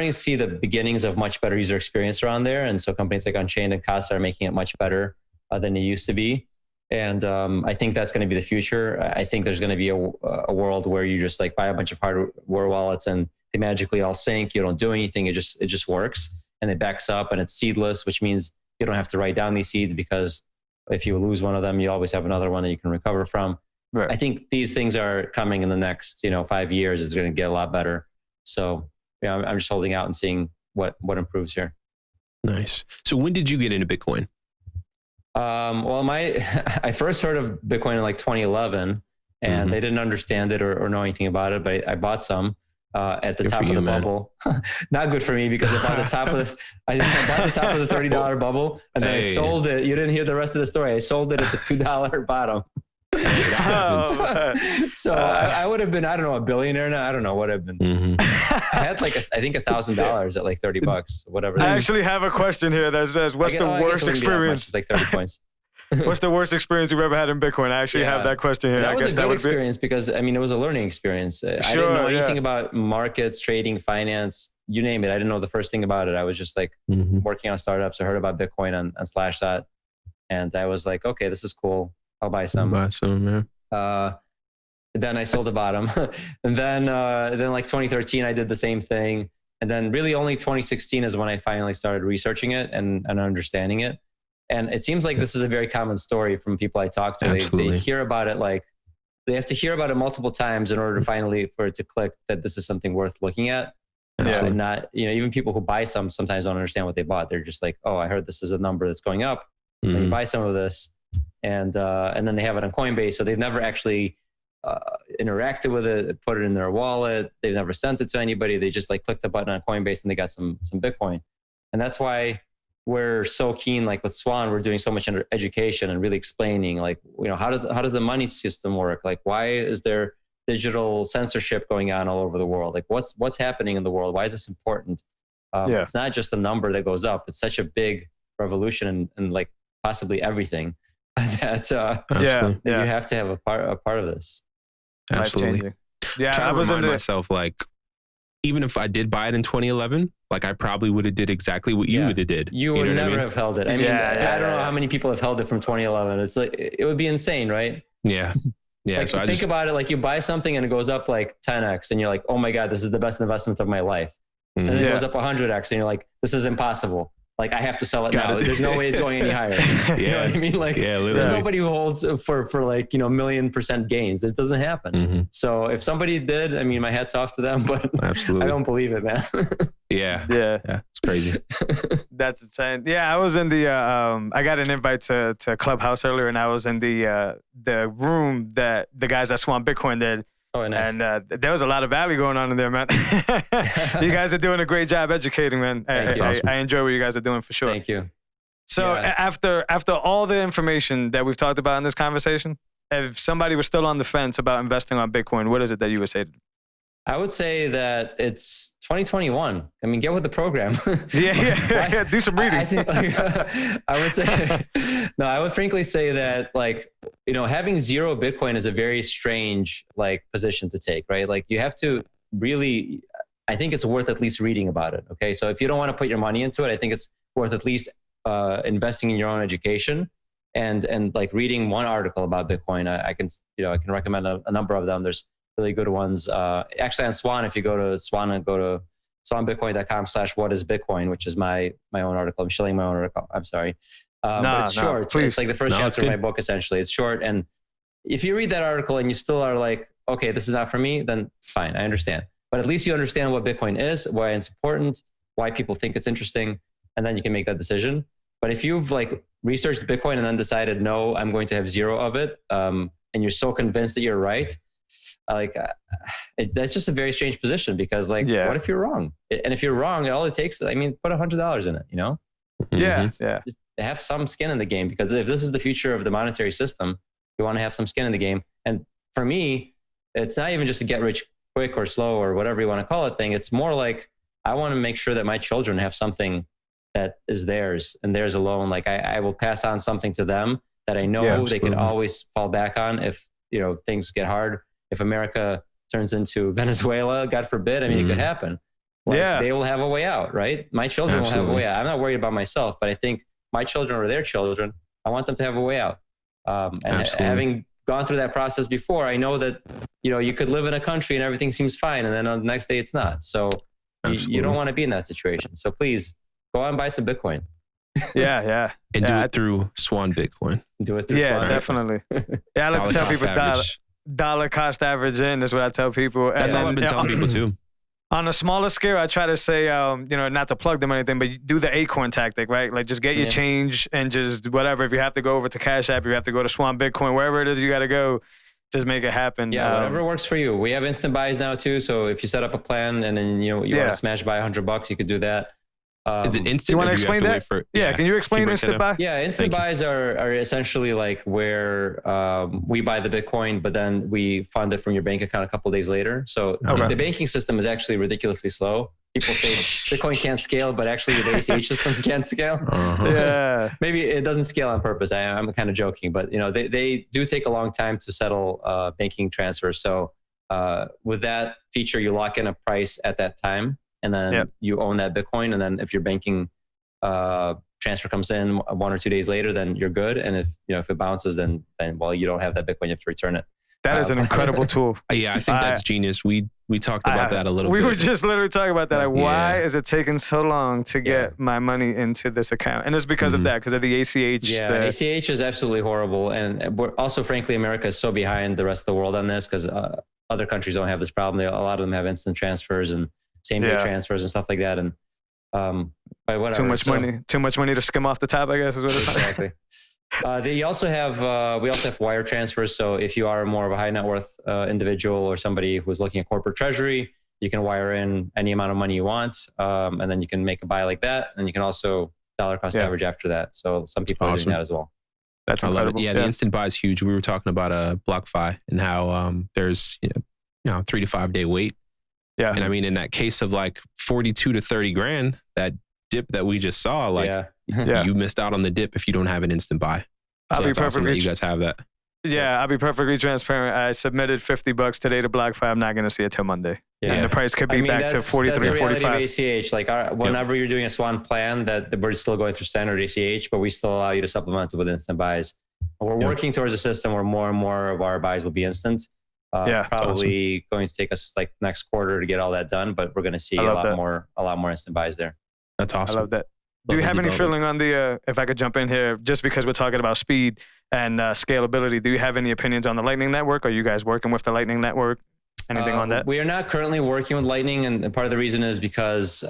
to see the beginnings of much better user experience around there. And so companies like Unchained and Casa are making it much better than they used to be. And I think that's going to be the future. I think there's going to be a world where you just like buy a bunch of hardware wallets and they magically all sync. You don't do anything. It just works, and it backs up, and it's seedless, which means you don't have to write down these seeds, because if you lose one of them, you always have another one that you can recover from. Right. I think these things are coming in the next 5 years. It's going to get a lot better. So I'm just holding out and seeing what improves here. Nice. So when did you get into Bitcoin? Well, I first heard of Bitcoin in like 2011, and they didn't understand it or know anything about it. But I bought some at the top of the bubble. Not good for me because I bought the top of I bought the top of the $30 bubble, and then I sold it. You didn't hear the rest of the story. I sold it at the $2 bottom. So I would have been, I don't know, a billionaire now. I don't know what I've been. I had like, I think $1,000 at like $30, whatever. I actually have a question here that says, what's the worst experience? It's like 30 points. What's the worst experience you've ever had in Bitcoin? I actually have that question here. That was a good experience because, I mean, it was a learning experience. I didn't know anything about markets, trading, finance, you name it. I didn't know the first thing about it. I was just like working on startups. I heard about Bitcoin on Slashdot, and I was like, okay, this is cool. I'll buy some. Then I sold the bottom. And then like 2013, I did the same thing. And then really only 2016 is when I finally started researching it and understanding it. And it seems like this is a very common story from people I talk to. They hear about it, like they have to hear about it multiple times in order to finally, for it to click that this is something worth looking at. And not, even people who buy some sometimes don't understand what they bought. They're just like, oh, I heard this is a number that's going up. Let me buy some of this. And then they have it on Coinbase. So they've never actually interacted with it, put it in their wallet. They've never sent it to anybody. They just like clicked the button on Coinbase and they got some Bitcoin. And that's why we're so keen, like with Swan, we're doing so much education and really explaining like, how does the money system work? Like, why is there digital censorship going on all over the world? Like what's happening in the world? Why is this important? It's not just a number that goes up. It's such a big revolution and like possibly everything that you have to have a part of this. Absolutely. Yeah, I was remind myself like, even if I did buy it in 2011, like I probably would have did exactly what you would have did. You would never have held it. I mean, I don't know how many people have held it from 2011. It's like, it would be insane, right? Yeah. Yeah. Like, so think about it. Like you buy something and it goes up like 10x and you're like, oh my God, this is the best investment of my life. And then it goes up 100x and you're like, this is impossible. Like I have to sell it now. There's no way it's going any higher. You know what I mean? Like there's nobody who holds for like, 1,000,000% gains. This doesn't happen. So if somebody did, I mean, my hat's off to them, but I don't believe it, man. Yeah. It's crazy. That's insane. Yeah. I was in the, I got an invite to Clubhouse earlier and I was in the room that the guys at Swan Bitcoin did. Oh, nice. And there was a lot of value going on in there, man. You guys are doing a great job educating, man. I enjoy what you guys are doing for sure. Thank you. So after all the information that we've talked about in this conversation, if somebody was still on the fence about investing on Bitcoin, what is it that you would say to them? I would say that it's 2021. I mean, get with the program. Yeah. Do some reading. I think, I would say, no, I would frankly say that like, having zero Bitcoin is a very strange like position to take, right? Like you have to really, I think it's worth at least reading about it. Okay. So if you don't want to put your money into it, I think it's worth at least investing in your own education and like reading one article about Bitcoin. I can recommend a number of them. There's really good ones. Actually on Swan, if you go to Swan and go to swanbitcoin.com/whatisbitcoin, which is my own article. I'm shilling my own article. I'm sorry. But it's short. Please. It's like the first chapter of my book, essentially. It's short. And if you read that article and you still are like, okay, this is not for me, then fine, I understand. But at least you understand what Bitcoin is, why it's important, why people think it's interesting, and then you can make that decision. But if you've like researched Bitcoin and then decided, no, I'm going to have zero of it, and you're so convinced that you're right, that's just a very strange position because what if you're wrong? And if you're wrong, all it takes, I mean, put $100 in it, Just have some skin in the game, because if this is the future of the monetary system, you want to have some skin in the game. And for me, it's not even just a get rich quick or slow or whatever you want to call it thing. It's more like, I want to make sure that my children have something that is theirs and theirs alone. Like I will pass on something to them that I know they can always fall back on if, things get hard. If America turns into Venezuela, God forbid, I mean, it could happen. They will have a way out, right? My children will have a way out. I'm not worried about myself, but I think my children or their children, I want them to have a way out. And having gone through that process before, I know that, you could live in a country and everything seems fine. And then on the next day, it's not. So you don't want to be in that situation. So please go out and buy some Bitcoin. And do it through Swan Bitcoin. Do it through Swan. Definitely. I like to tell people dollar cost average in is what I tell people. That's all I've been telling people too. On a smaller scale, I try to say, not to plug them or anything, but do the acorn tactic, right? Like just get your change and just whatever. If you have to go over to Cash App, you have to go to Swan Bitcoin, wherever it is you got to go. just make it happen. Yeah, whatever works for you. We have instant buys now too. So if you set up a plan and then you want to smash buy $100, you could do that. Is it instant? You want to explain that? Can you explain instant buy? Yeah, instant buys are essentially like where we buy the Bitcoin, but then we fund it from your bank account a couple of days later. So the banking system is actually ridiculously slow. People say Bitcoin can't scale, but actually the ACH system can scale. Yeah, maybe it doesn't scale on purpose. I'm kind of joking, but they do take a long time to settle banking transfers. So with that feature, you lock in a price at that time. And then you own that Bitcoin. And then if your banking transfer comes in 1 or 2 days later, then you're good. And if it bounces, then well, you don't have that Bitcoin, you have to return it. That is an incredible tool. Yeah, I think that's genius. We talked about that a little bit. We were just literally talking about that. Like, why is it taking so long to get my money into this account? And it's because of that, because of the ACH. Yeah, ACH is absolutely horrible. And we're also, frankly, America is so behind the rest of the world on this because other countries don't have this problem. A lot of them have instant transfers and same-day transfers and stuff like that, and but whatever. Too much money to skim off the top, I guess is what it's exactly. We also have wire transfers. So if you are more of a high net worth individual or somebody who's looking at corporate treasury, you can wire in any amount of money you want, and then you can make a buy like that, and you can also dollar cost average after that. So some people are doing that as well. That's incredible. Yeah, the instant buy is huge. We were talking about BlockFi and how there's 3 to 5 day wait. Yeah. And I mean, in that case of like 42 to 30 grand, that dip that we just saw, you missed out on the dip if you don't have an instant buy. So that's awesome that you guys have that. Yeah, I'll be perfectly transparent. I submitted $50 today to BlockFi. I'm not going to see it till Monday. Yeah. And the price could be back to 43 or 45. That's the reality of ACH. Like whenever you're doing a Swan plan, that we're still going through standard ACH, but we still allow you to supplement it with instant buys. We're working towards a system where more and more of our buys will be instant. Probably going to take us like next quarter to get all that done, but we're going to see a lot more instant buys there. That's awesome. I love that. Do you have any feeling on the, if I could jump in here, just because we're talking about speed and scalability, do you have any opinions on the Lightning Network? Are you guys working with the Lightning Network? Anything on that? We are not currently working with Lightning, and part of the reason is because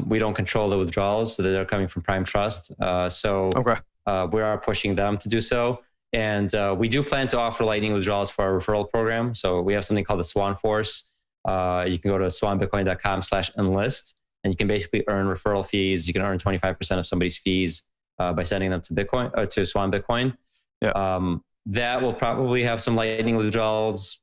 we don't control the withdrawals, so they're coming from Prime Trust. We are pushing them to do so. And we do plan to offer Lightning withdrawals for our referral program. So we have something called the Swan Force. You can go to swanbitcoin.com/enlist, and you can basically earn referral fees. You can earn 25% of somebody's fees by sending them to Bitcoin or to Swan Bitcoin. Yeah. That will probably have some Lightning withdrawals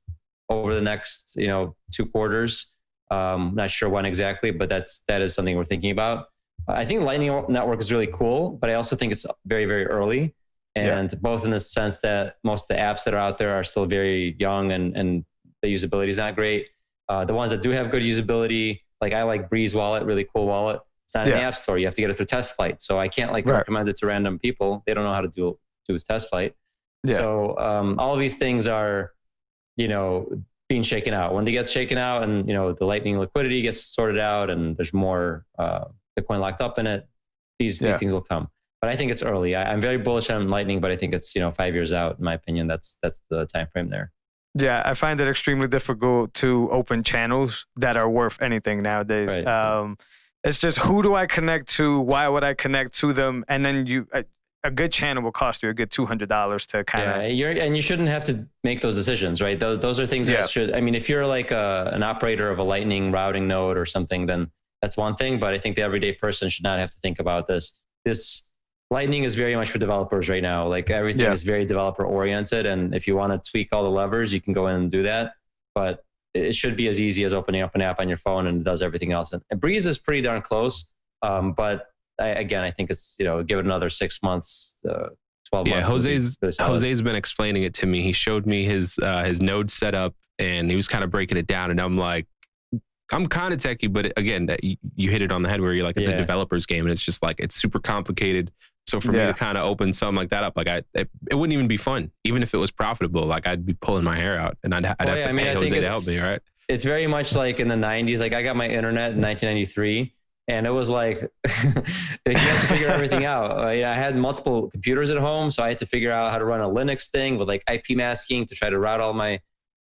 over the next 2 quarters. Not sure when exactly, but that is something we're thinking about. I think Lightning Network is really cool, but I also think it's very, very early. And both in the sense that most of the apps that are out there are still very young and the usability is not great. The ones that do have good usability, like I like Breeze Wallet, really cool wallet. It's not in the App Store. You have to get it through Test Flight. So I can't recommend it to random people. They don't know how to do Test Flight. Yeah. So all of these things are, being shaken out. When they get shaken out and, the Lightning liquidity gets sorted out and there's more Bitcoin locked up in it, these things will come. But I think it's early. I'm very bullish on Lightning, but I think it's 5 years out. In my opinion, that's the time frame there. Yeah, I find it extremely difficult to open channels that are worth anything nowadays. Right. It's just, who do I connect to? Why would I connect to them? And then a good channel will cost you a good $200 to kind of. Yeah, and you shouldn't have to make those decisions, right? Those are things that should. I mean, if you're like an operator of a Lightning routing node or something, then that's one thing. But I think the everyday person should not have to think about this. Lightning is very much for developers right now. Like everything is very developer oriented. And if you want to tweak all the levers, you can go in and do that. But it should be as easy as opening up an app on your phone and it does everything else. And Breeze is pretty darn close. But I think it's, give it another 6 months, 12 months. Yeah, Jose's been explaining it to me. He showed me his node setup and he was kind of breaking it down. And I'm like, I'm kind of techie, but again, that you hit it on the head where you're like, it's a developer's game and it's just like, it's super complicated. So for me to kind of open something like that up, like it wouldn't even be fun, even if it was profitable. Like I'd be pulling my hair out, and I'd have to pay Jose to help me, right? It's very much like in the 90s. Like I got my internet in 1993, and it was like you had to figure everything out. I had multiple computers at home, so I had to figure out how to run a Linux thing with like IP masking to try to route all my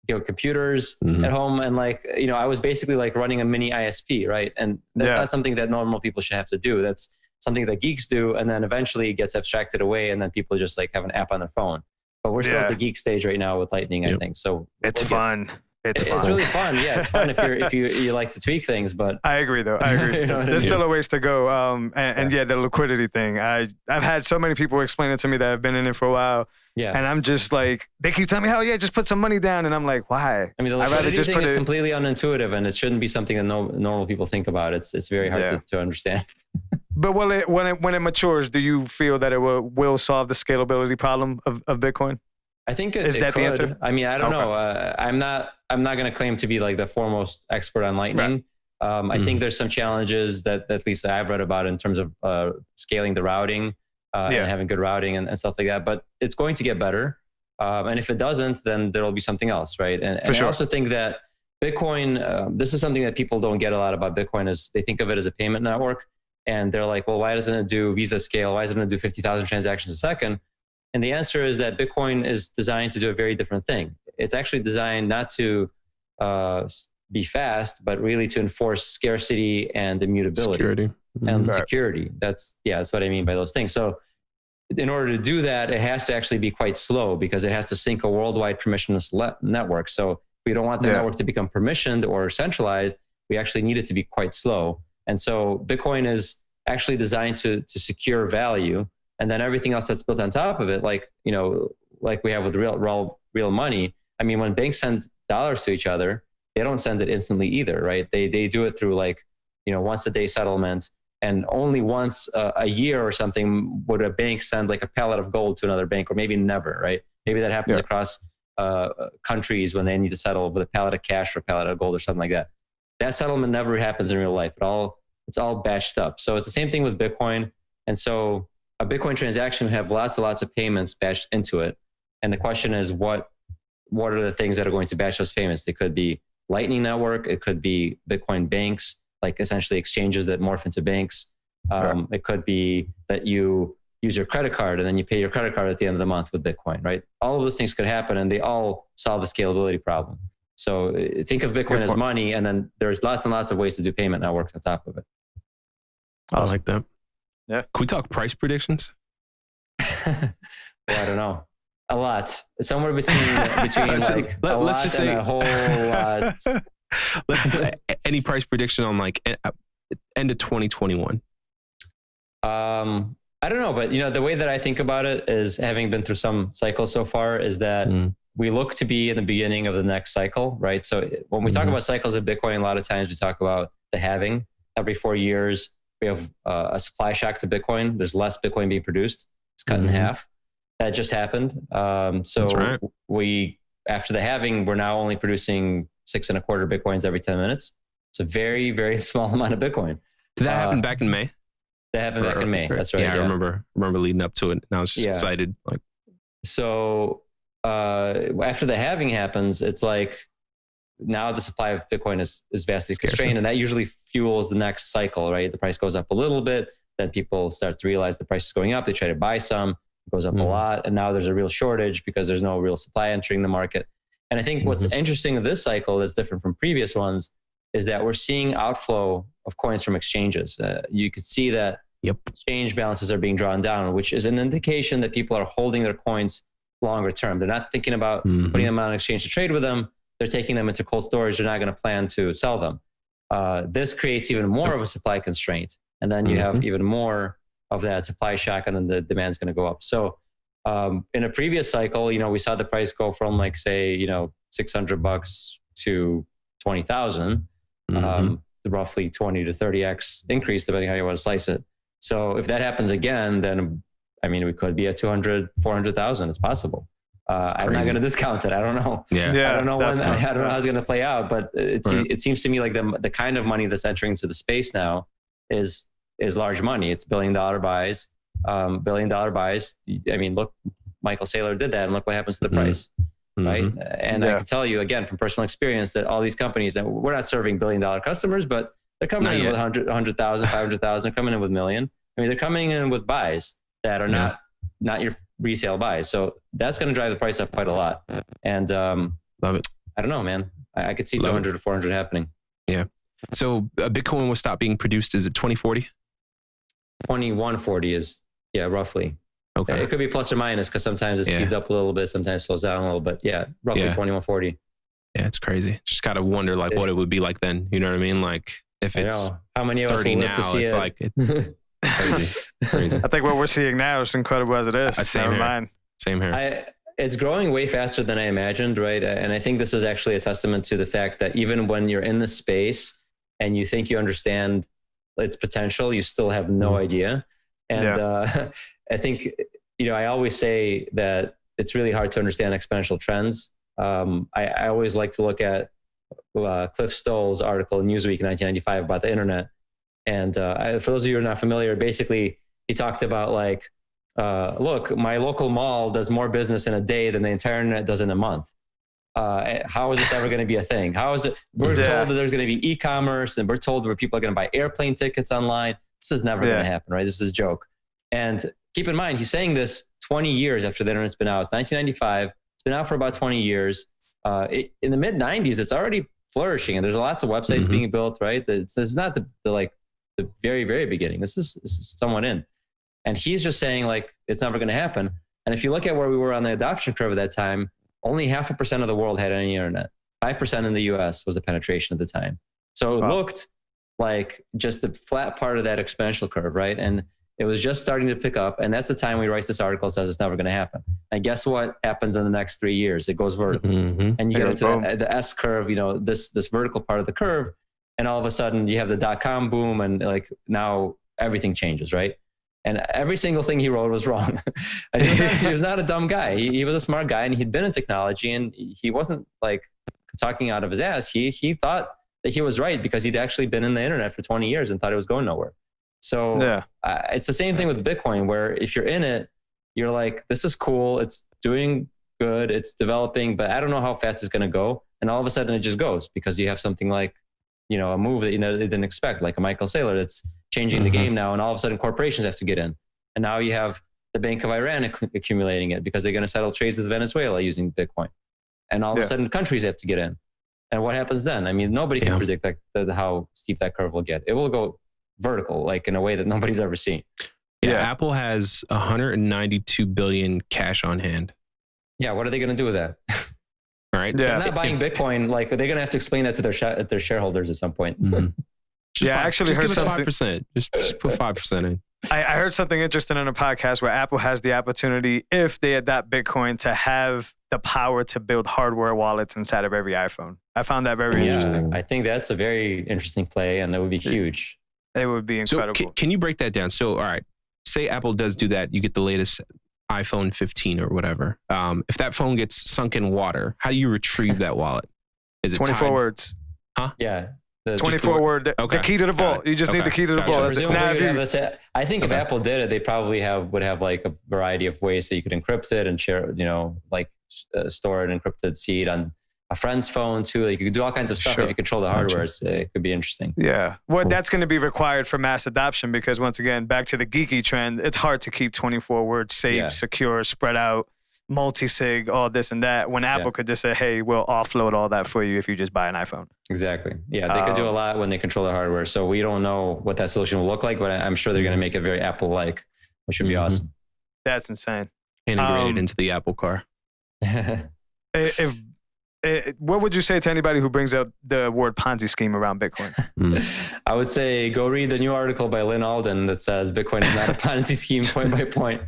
computers at home, and I was basically like running a mini ISP, right? And that's not something that normal people should have to do. That's something that geeks do, and then eventually it gets abstracted away, and then people just like have an app on their phone. but we're still at the geek stage right now with Lightning, I think. So it's fun. It's really fun. Yeah, it's fun if you like to tweak things, but I agree though. I agree. You know what I There's mean? still a ways to go. And the liquidity thing. I've had so many people explain it to me that have been in it for a while. Yeah. And I'm just like, they keep telling me, just put some money down. And I'm like, why? I mean, the I'd rather liquidity just thing put is it. completely unintuitive, and it shouldn't be something that normal people think about. It's very hard to understand. But when it matures, do you feel that it will solve the scalability problem of Bitcoin? I think it Is that could. the answer? I mean, I don't know. I'm not going to claim to be like the foremost expert on Lightning. Right. I think there's some challenges that at least I've read about in terms of scaling the routing and having good routing and stuff like that. But it's going to get better. And if it doesn't, then there'll be something else, right? And I also think that Bitcoin, this is something that people don't get a lot about Bitcoin, is they think of it as a payment network. And they're like, well, why doesn't it do Visa scale? Why doesn't it do 50,000 transactions a second? And the answer is that Bitcoin is designed to do a very different thing. It's actually designed not to be fast, but really to enforce scarcity and immutability. Security. And security. That's what I mean by those things. So in order to do that, it has to actually be quite slow because it has to sync a worldwide permissionless network. So if we don't want the network to become permissioned or centralized, we actually need it to be quite slow. And so Bitcoin is actually designed to secure value. And then everything else that's built on top of it, like we have with real money. I mean, when banks send dollars to each other, they don't send it instantly either, right? They do it through once a day settlement, and only once a year or something would a bank send like a pallet of gold to another bank, or maybe never, right? Maybe that happens across countries when they need to settle with a pallet of cash or a pallet of gold or something like that. That settlement never happens in real life. It's all batched up. So it's the same thing with Bitcoin. And so a Bitcoin transaction would have lots and lots of payments batched into it. And the question is, what are the things that are going to batch those payments? They could be Lightning Network. It could be Bitcoin banks, like essentially exchanges that morph into banks. It could be that you use your credit card and then you pay your credit card at the end of the month with Bitcoin, right? All of those things could happen, and they all solve the scalability problem. So think of Bitcoin as money, and then there's lots and lots of ways to do payment networks on top of it. I like that. Yeah. Can we talk price predictions? Well, I don't know. A lot. Somewhere between like a lot just and a whole lot. Any price prediction on like end of 2021? I don't know, but the way that I think about it is, having been through some cycles so far, is that we look to be in the beginning of the next cycle, right? So when we talk about cycles of Bitcoin, a lot of times we talk about the halving. Every 4 years, we have a supply shock to Bitcoin. There's less Bitcoin being produced. It's cut in half. That just happened. So we, after the halving, we're now only producing 6.25 Bitcoins every 10 minutes. It's a very, very small amount of Bitcoin. Did that happen back in May? That happened back in May. That's right. Yeah, I remember leading up to it. And I was just excited. So after the halving happens, it's like now the supply of Bitcoin is vastly constrained, and that usually fuels the next cycle, right? The price goes up a little bit, then people start to realize the price is going up. They try to buy some, it goes up a lot, and now there's a real shortage because there's no real supply entering the market. And I think what's interesting of this cycle that's different from previous ones is that we're seeing outflow of coins from exchanges. You could see that exchange balances are being drawn down, which is an indication that people are holding their coins longer term. They're not thinking about putting them on an exchange to trade with them. They're taking them into cold storage. They're not going to plan to sell them. This creates even more of a supply constraint. And then you have even more of that supply shock, and then the demand's going to go up. So in a previous cycle, we saw the price go from like, say, $600 to 20,000, roughly 20 to 30x increase, depending how you want to slice it. So if that happens again, then we could be at 200, 400,000. It's possible. I'm not going to discount it. I don't know. I don't know when. I don't know how it's going to play out. But it seems to me like the kind of money that's entering into the space now is large money. It's $1 billion buys. $1 billion buys. Look, Michael Saylor did that, and look what happens to the price, right? And I can tell you again from personal experience that all these companies, and we're not serving $1 billion customers, but they're coming in with 100,000, 500,000, coming in with $1 million. They're coming in with buys that are not your resale buys. So that's going to drive the price up quite a lot. And love it. I don't know, man. I could see 200 to 400 happening. Yeah. So Bitcoin will stop being produced. Is it 2040? 2140 is, roughly. Okay. It could be plus or minus because sometimes it speeds up a little bit, sometimes slows down a little bit. Yeah, roughly 2140. Yeah, it's crazy. Just gotta wonder like what it would be like then. You know what I mean? Like if it's how many of us 30 will live now, to see it's it? like crazy. I think what we're seeing now is incredible as it is. Same here. Same here. It's growing way faster than I imagined, right? And I think this is actually a testament to the fact that even when you're in the space and you think you understand its potential, you still have no idea. And I think, I always say that it's really hard to understand exponential trends. I always like to look at Cliff Stoll's article in Newsweek in 1995 about the internet. And for those of you who are not familiar, basically he talked about like, look, my local mall does more business in a day than the entire internet does in a month. How is this ever going to be a thing? How is it? We're told that there's going to be e-commerce and we're told where people are going to buy airplane tickets online. This is never going to happen, right? This is a joke. And keep in mind, he's saying this 20 years after the internet's been out. It's 1995. It's been out for about 20 years. In the mid 90s, it's already flourishing and there's lots of websites being built, right? This is not the very, very beginning. This is someone in. And he's just saying like, it's never going to happen. And if you look at where we were on the adoption curve at that time, only 0.5% of the world had any internet. 5% in the US was the penetration at the time. So it looked like just the flat part of that exponential curve, right? And it was just starting to pick up. And that's the time we write this article says it's never going to happen. And guess what happens in the next 3 years? It goes vertical. And you get into the S curve, this vertical part of the curve. And all of a sudden you have the .com boom and like now everything changes, right? And every single thing he wrote was wrong. And he was not a dumb guy. He was a smart guy and he'd been in technology and he wasn't like talking out of his ass. He thought that he was right because he'd actually been in the internet for 20 years and thought it was going nowhere. So it's the same thing with Bitcoin, where if you're in it, you're like, this is cool. It's doing good. It's developing, but I don't know how fast it's going to go. And all of a sudden it just goes because you have something like, a move that, they didn't expect, like a Michael Saylor that's changing the game now. And all of a sudden corporations have to get in. And now you have the Bank of Iran accumulating it because they're going to settle trades with Venezuela using Bitcoin. And all of a sudden countries have to get in. And what happens then? I mean, nobody can predict how steep that curve will get. It will go vertical, like in a way that nobody's ever seen. Yeah. Apple has 192 billion cash on hand. Yeah. What are they going to do with that? Right. They're not buying Bitcoin. Like they're going to have to explain that to their shareholders at some point. Actually heard give us 5%. Just put 5% in. I heard something interesting on a podcast where Apple has the opportunity, if they adopt Bitcoin, to have the power to build hardware wallets inside of every iPhone. I found that very interesting. I think that's a very interesting play and that would be huge. It would be incredible. So can you break that down? So, all right, say Apple does do that. You get the latest iPhone 15 or whatever. If that phone gets sunk in water, how do you retrieve that wallet? Is it 24 words? Huh? Yeah. 24 word. Okay. The key to the vault. You just need the key to the vault. I think if Apple did it, they probably would have like a variety of ways that you could encrypt it and share, store an encrypted seed on a friend's phone too. Like you could do all kinds of stuff if you control the hardware. It could be interesting. Yeah. Well, that's going to be required for mass adoption because once again, back to the geeky trend, it's hard to keep 24 words safe, secure, spread out, multi-sig, all this and that, when Apple could just say, hey, we'll offload all that for you if you just buy an iPhone. Exactly. Yeah, they could do a lot when they control the hardware. So we don't know what that solution will look like, but I'm sure they're going to make it very Apple-like, which would be awesome. That's insane. Integrated into the Apple car. What would you say to anybody who brings up the word Ponzi scheme around Bitcoin? I would say go read the new article by Lynn Alden that says Bitcoin is not a Ponzi scheme point by point.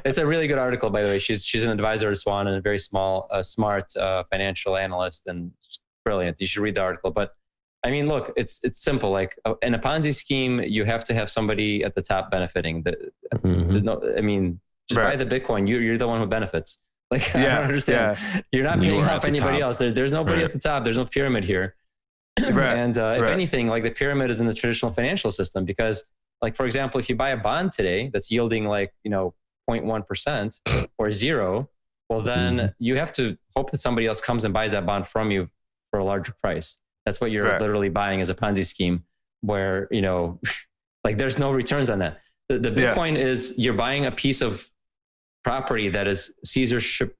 It's a really good article, by the way. She's an advisor to Swan and a very smart financial analyst and brilliant. You should read the article. But I mean, look, it's simple. Like in a Ponzi scheme, you have to have somebody at the top benefiting. Just buy the Bitcoin. You're the one who benefits. Like, I don't understand. You're not paying off anybody else. There's nobody at the top. There's no pyramid here. And if anything, like the pyramid is in the traditional financial system because, like, for example, if you buy a bond today that's yielding 0.1% or zero, well, then you have to hope that somebody else comes and buys that bond from you for a larger price. That's what you're literally buying as a Ponzi scheme where, there's no returns on that. The Bitcoin is you're buying a piece of property that is censorship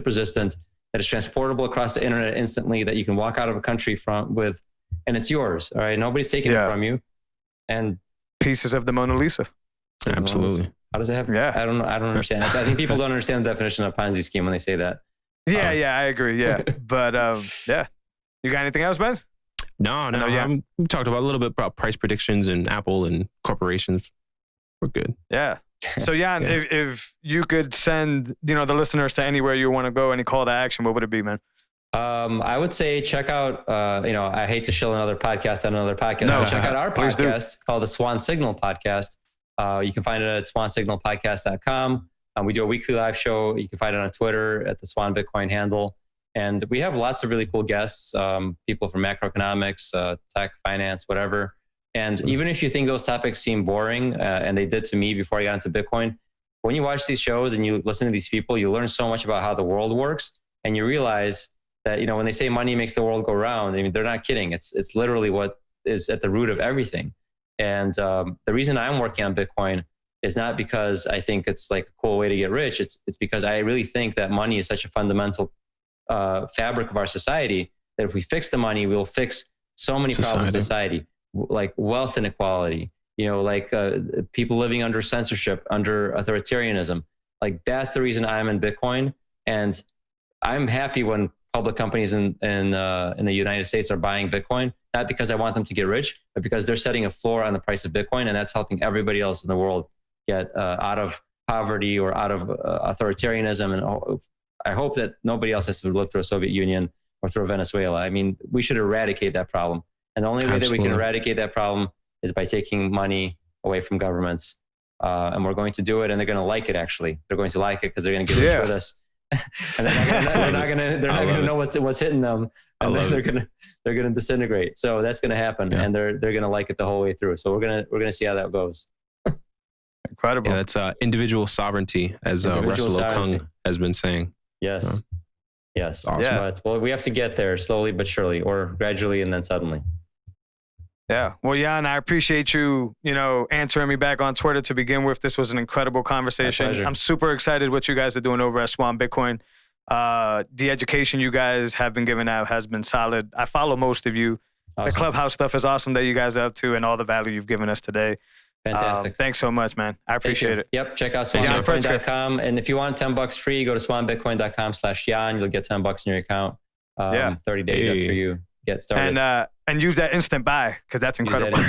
resistant, that is transportable across the internet instantly, that you can walk out of a country with, and it's yours. All right. Nobody's taking it from you. And pieces of the Mona Lisa. Absolutely. How does it have? Yeah. I don't know. I don't understand. I think people don't understand the definition of Ponzi scheme when they say that. Yeah, I agree. Yeah. But yeah. You got anything else, Ben? No. We talked about a little bit about price predictions and Apple and corporations. We're good. Yeah. So Jan, if you could send, the listeners to anywhere you want to go, any call to action, what would it be, man? I would say check out, I hate to shill another podcast on another podcast, but check out our podcast called the Swan Signal Podcast. You can find it at swansignalpodcast.com. We do a weekly live show. You can find it on Twitter at the Swan Bitcoin handle. And we have lots of really cool guests, people from macroeconomics, tech, finance, whatever. And even if you think those topics seem boring, and they did to me before I got into Bitcoin, when you watch these shows and you listen to these people, you learn so much about how the world works. And you realize that, when they say money makes the world go round, I mean, they're not kidding. It's literally what is at the root of everything. And the reason I'm working on Bitcoin is not because I think it's like a cool way to get rich. It's because I really think that money is such a fundamental fabric of our society that if we fix the money, we'll fix so many problems in society, like wealth inequality, like people living under censorship, under authoritarianism. Like that's the reason I'm in Bitcoin. And I'm happy when public companies in the United States are buying Bitcoin, not because I want them to get rich, but because they're setting a floor on the price of Bitcoin, and that's helping everybody else in the world get out of poverty or out of authoritarianism. And I hope that nobody else has to live through a Soviet Union or through Venezuela. I mean, we should eradicate that problem. And the only way that we can eradicate that problem is by taking money away from governments. And we're going to do it, and they're going to like it, actually. They're going to like it because they're going to get rich with us. And they're not gonna know what's hitting them, and then they're gonna disintegrate. So that's gonna happen, and they're gonna like it the whole way through. So we're gonna see how that goes. Incredible. Yeah, that's individual sovereignty, as Russell Okung has been saying. Yes. Yes. Awesome. Yeah. Well, we have to get there slowly but surely, or gradually, and then suddenly. Yeah. Well, Jan, I appreciate you, answering me back on Twitter to begin with. This was an incredible conversation. I'm super excited what you guys are doing over at Swan Bitcoin. The education you guys have been giving out has been solid. I follow most of you. Awesome. The Clubhouse stuff is awesome that you guys are up to, and all the value you've given us today. Fantastic. Thanks so much, man. I appreciate it. Yep. Check out swanbitcoin.com. And if you want $10 free, go to swanbitcoin.com/Jan. You'll get $10 in your account. 30 days after you get started. And use that instant buy, because that's incredible.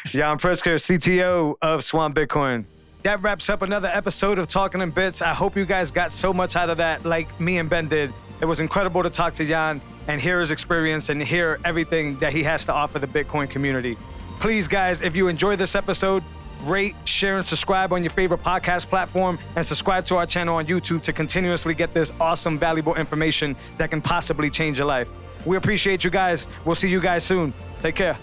Jan Pritzker, CTO of Swan Bitcoin. That wraps up another episode of Talking in Bits. I hope you guys got so much out of that like me and Ben did. It was incredible to talk to Jan and hear his experience and hear everything that he has to offer the Bitcoin community. Please, guys, if you enjoyed this episode, rate, share, and subscribe on your favorite podcast platform, and subscribe to our channel on YouTube to continuously get this awesome, valuable information that can possibly change your life. We appreciate you guys. We'll see you guys soon. Take care.